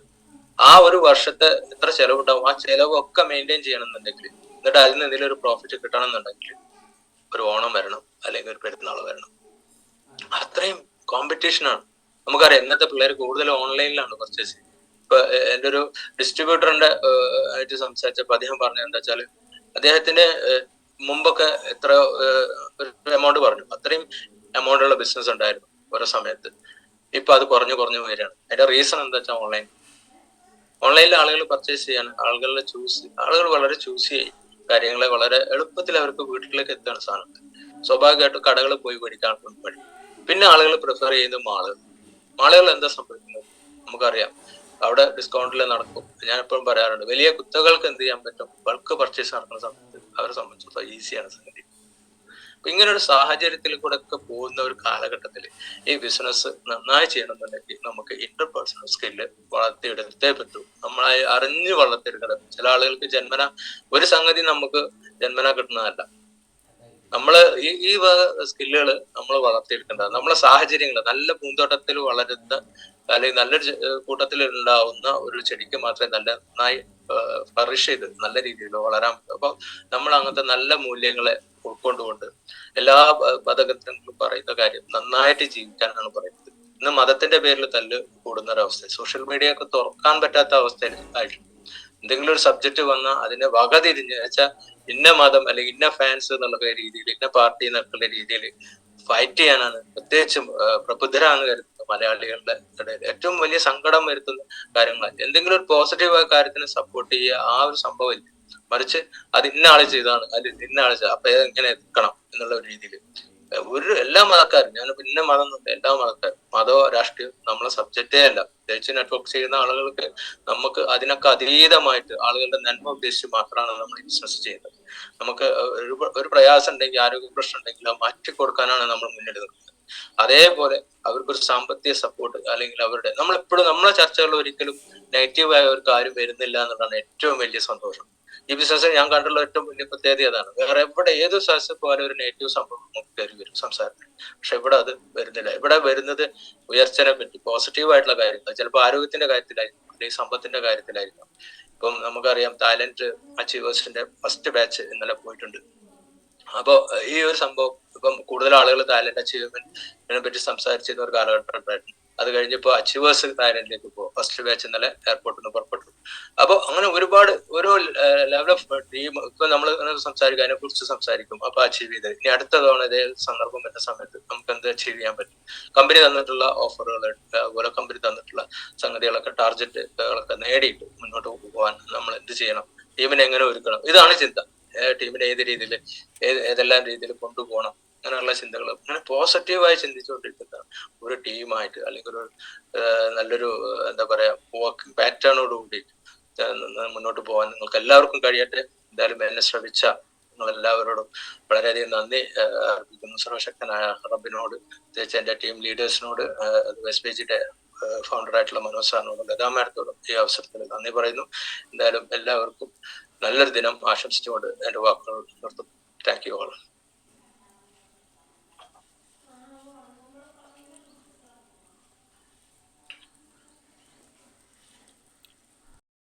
ആ ഒരു വർഷത്തെ എത്ര ചെലവുണ്ടാവും ആ ചെലവൊക്കെ മെയിൻറ്റെയിൻ ചെയ്യണമെന്നുണ്ടെങ്കിൽ, എന്നിട്ട് അതിൽ നിന്ന് എന്തെങ്കിലും ഒരു പ്രോഫിറ്റ് കിട്ടണമെന്നുണ്ടെങ്കിൽ ഒരു ഓണം വരണം, അല്ലെങ്കിൽ ഒരു പെരുന്നാൾ വരണം. അത്രയും കോമ്പറ്റീഷനാണ്. നമുക്കറിയാം ഇന്നത്തെ പിള്ളേർ കൂടുതൽ ഓൺലൈനിലാണ് പർച്ചേസ് ചെയ്യുന്നത്. ഇപ്പൊ എൻ്റെ ഒരു ഡിസ്ട്രിബ്യൂട്ടറിന്റെ ആയിട്ട് സംസാരിച്ചപ്പോൾ അദ്ദേഹം പറഞ്ഞത് എന്താ വെച്ചാല്, അദ്ദേഹത്തിന് മുമ്പൊക്കെ എത്ര ഒരു എമൗണ്ട് പറഞ്ഞു, അത്രയും എമൗണ്ട് ഉള്ള ബിസിനസ് ഉണ്ടായിരുന്നു ഓരോ സമയത്ത്. ഇപ്പൊ അത് കുറഞ്ഞു വരികയാണ്. അതിന്റെ റീസൺ എന്താ വെച്ചാൽ ഓൺലൈനിൽ ആളുകൾ പർച്ചേസ് ചെയ്യാൻ ആളുകൾ വളരെ ചൂസ് ചെയ്യും കാര്യങ്ങളെ. വളരെ എളുപ്പത്തിൽ അവർക്ക് വീട്ടിലേക്ക് എത്തുകയാണ് സാധനം. സ്വാഭാവികമായിട്ടും കടകളിൽ പോയി മേടിക്കാൻ പറ്റും. പിന്നെ ആളുകൾ പ്രിഫർ ചെയ്യുന്നത് മാളുകൾ എന്താ സംഭവിക്കുന്നത് നമുക്കറിയാം. അവിടെ ഡിസ്കൗണ്ടിൽ നടക്കും. ഞാൻ എപ്പോഴും പറയാറുണ്ട്, വലിയ കുത്തകൾക്ക് എന്ത് ചെയ്യാൻ പറ്റും, ബൾക്ക് പർച്ചേസ് നടക്കുന്ന സമയത്ത് അവരെ സംബന്ധിച്ചിടത്തോളം ഈസിയാണ് സംഗതി. അപ്പൊ ഇങ്ങനെ ഒരു സാഹചര്യത്തിൽ കൂടെ ഒക്കെ പോകുന്ന ഒരു കാലഘട്ടത്തിൽ ഈ ബിസിനസ് നന്നായി ചെയ്യണമെന്നുണ്ടെങ്കിൽ നമുക്ക് ഇന്റർപേഴ്സണൽ സ്കില്ല് വളർത്തിയെടുത്തേ പറ്റൂ. നമ്മളെ അറിഞ്ഞ് വളർത്തിയെടുക്കണം. ചില ആളുകൾക്ക് ഒരു സംഗതി നമുക്ക് ജന്മന കിട്ടുന്നതല്ല. നമ്മള് ഈ സ്കില്ലുകൾ നമ്മൾ വളർത്തിയെടുക്കേണ്ടത്. നമ്മളെ സാഹചര്യങ്ങൾ നല്ല പൂന്തോട്ടത്തിൽ വളരുന്ന അല്ലെങ്കിൽ നല്ലൊരു കൂട്ടത്തിൽ ഉണ്ടാവുന്ന ഒരു ചെടിക്ക് മാത്രമേ നന്നായി ഫ്ലറിഷ് ചെയ്ത് നല്ല രീതിയിൽ വളരാൻ പറ്റും. അപ്പൊ നമ്മൾ അങ്ങനത്തെ നല്ല മൂല്യങ്ങളെ ഉൾക്കൊണ്ടുകൊണ്ട് എല്ലാ മതഗ്രന്ഥങ്ങളും പറയുന്ന കാര്യം നന്നായിട്ട് ജീവിക്കാനാണ് പറയുന്നത്. ഇന്ന് മതത്തിന്റെ പേരിൽ തല്ല് കൂടുന്ന ഒരവസ്ഥ, സോഷ്യൽ മീഡിയ ഒക്കെ തുറക്കാൻ പറ്റാത്ത അവസ്ഥയിൽ ആയിട്ടുണ്ട്. എന്തെങ്കിലും ഒരു സബ്ജക്ട് വന്നാൽ അതിനെ വകതിരിഞ്ഞ് വെച്ചാൽ ഇന്ന മതം അല്ലെങ്കിൽ ഇന്ന ഫാൻസ് എന്നുള്ള രീതിയിൽ, ഇന്ന പാർട്ടി എന്നുള്ള രീതിയിൽ ഫൈറ്റ് ചെയ്യാനാണ് പ്രത്യേകിച്ചും പ്രബുദ്ധരാണ് കരുതുന്നത് മലയാളികളുടെ ഇടയിൽ. ഏറ്റവും വലിയ സങ്കടം വരുത്തുന്ന കാര്യങ്ങളാണ്. എന്തെങ്കിലും ഒരു പോസിറ്റീവായ കാര്യത്തിന് സപ്പോർട്ട് ചെയ്യുക, ആ ഒരു സംഭവം ഇല്ല. മറിച്ച് അത് ഇന്ന ആള് ചെയ്താണ്, അത് ഇന്ന ആള് ചെയ്ത, അപ്പൊ എങ്ങനെ എത്തണം എന്നുള്ള ഒരു രീതിയിൽ എല്ലാ മതക്കാരും, ഞാൻ പിന്നെ മതം എന്നല്ല, എല്ലാ മതക്കാരും, മതമോ രാഷ്ട്രീയം നമ്മളെ സബ്ജക്റ്റേ അല്ല. പ്രത്യേകിച്ച് നെറ്റ്വർക്ക് ചെയ്യുന്ന ആളുകൾക്ക് നമുക്ക് അതിനൊക്കെ അതീതമായിട്ട് ആളുകളുടെ നന്മ ഉദ്ദേശിച്ച് മാത്രമാണ് നമ്മൾ ഈ ബിസിനസ് ചെയ്യുന്നത്. നമുക്ക് ഒരു പ്രയാസം ഉണ്ടെങ്കിൽ, ആരോഗ്യ പ്രശ്നം ഉണ്ടെങ്കിൽ അത് മാറ്റിക്കൊടുക്കാനാണ് നമ്മൾ മുന്നിൽ നിൽക്കുന്നത്. അതേപോലെ അവർക്കൊരു സാമ്പത്തിക സപ്പോർട്ട്, അല്ലെങ്കിൽ നമ്മളെപ്പോഴും നമ്മളെ ചർച്ചകളിൽ ഒരിക്കലും നെഗറ്റീവായ ഒരു കാര്യം വരുന്നില്ല എന്നുള്ളതാണ് ഏറ്റവും വലിയ സന്തോഷം. ഈ ബിസിനസ്സിൽ ഞാൻ കണ്ടുള്ള ഏറ്റവും വലിയ പ്രത്യേകത അതാണ്. വേറെ എവിടെ ഏത് സ്ഥലത്ത് പോയാലും ഒരു നെഗറ്റീവ് സംഭവം നമുക്ക് കയറി വരും സംസാരത്തിൽ. പക്ഷെ ഇവിടെ അത് വരുന്നില്ല. ഇവിടെ വരുന്നത് ഉയർച്ചനെ പറ്റി, പോസിറ്റീവായിട്ടുള്ള കാര്യങ്ങൾ, ചിലപ്പോൾ ആരോഗ്യത്തിന്റെ കാര്യത്തിലായിരിക്കും, അല്ലെങ്കിൽ സമ്പത്തിന്റെ കാര്യത്തിലായിരിക്കും. ഇപ്പം നമുക്കറിയാം, ടാലന്റ് അച്ചീവേഴ്സിന്റെ ഫസ്റ്റ് ബാച്ച് ഇന്നലെ പോയിട്ടുണ്ട്. അപ്പോ ഈ ഒരു സംഭവം ഇപ്പം കൂടുതൽ ആളുകൾ ടാലന്റ് അച്ചീവ്മെന്റിനെ പറ്റി സംസാരിച്ചിരുന്ന ഒരു കാലഘട്ടം ഉണ്ടായിരുന്നു. അത് കഴിഞ്ഞപ്പോ അച്ചീവേഴ്സ് തായ്ലൻഡിലേക്ക് പോകും. ഫസ്റ്റ് ബാച്ച് ഇന്നലെ എയർപോർട്ടിൽ നിന്ന് പുറപ്പെട്ടു. അപ്പൊ അങ്ങനെ ഒരുപാട് ഓരോ ലെവൽ ഓഫ് ടീം, ഇപ്പൊ നമ്മൾ സംസാരിക്കും, അതിനെ കുറിച്ച് സംസാരിക്കും. അപ്പൊ അച്ചീവ് ചെയ്ത് ഇനി അടുത്ത തവണ ഇതേ സന്ദർഭം വരുന്ന സമയത്ത് നമുക്ക് എന്ത് അച്ചീവ് ചെയ്യാൻ പറ്റും, കമ്പനി തന്നിട്ടുള്ള ഓഫറുകൾ, അതുപോലെ കമ്പനി തന്നിട്ടുള്ള സംഗതികളൊക്കെ, ടാർഗറ്റുകളൊക്കെ നേടിയിട്ട് മുന്നോട്ട് പോകാൻ നമ്മൾ എന്ത് ചെയ്യണം, ടീമിനെ എങ്ങനെ ഒരുക്കണം, ഇതാണ് ചിന്ത. ടീമിനെ ഏത് രീതിയിൽ, ഏതെല്ലാം രീതിയിൽ കൊണ്ടുപോകണം, അങ്ങനെയുള്ള ചിന്തകൾ, അങ്ങനെ പോസിറ്റീവായി ചിന്തിച്ചുകൊണ്ടിരിക്കുന്ന ഒരു ടീമായിട്ട്, അല്ലെങ്കിൽ ഒരു നല്ലൊരു എന്താ പറയാ വർക്കിംഗ് പാറ്റേണോട് കൂടി മുന്നോട്ട് പോകാൻ നിങ്ങൾക്ക് എല്ലാവർക്കും കഴിയട്ടെ. എന്തായാലും എന്നെ ശ്രമിച്ച നിങ്ങൾ എല്ലാവരോടും വളരെയധികം നന്ദി അർപ്പിക്കുന്നു. സർവശക്തനായ റബ്ബിനോട്, പ്രത്യേകിച്ച് എന്റെ ടീം ലീഡേഴ്സിനോട്, SPGയുടെ ഫൗണ്ടറായിട്ടുള്ള മനോജ് സാറിനോടും ലതാ മാഡത്തോടും ഈ അവസരത്തിൽ നന്ദി പറയുന്നു. എന്തായാലും എല്ലാവർക്കും നല്ലൊരു ദിനം ആശംസിച്ചുകൊണ്ട് എന്റെ വാക്കുകൾ നിർത്തുന്നു. Thank you all.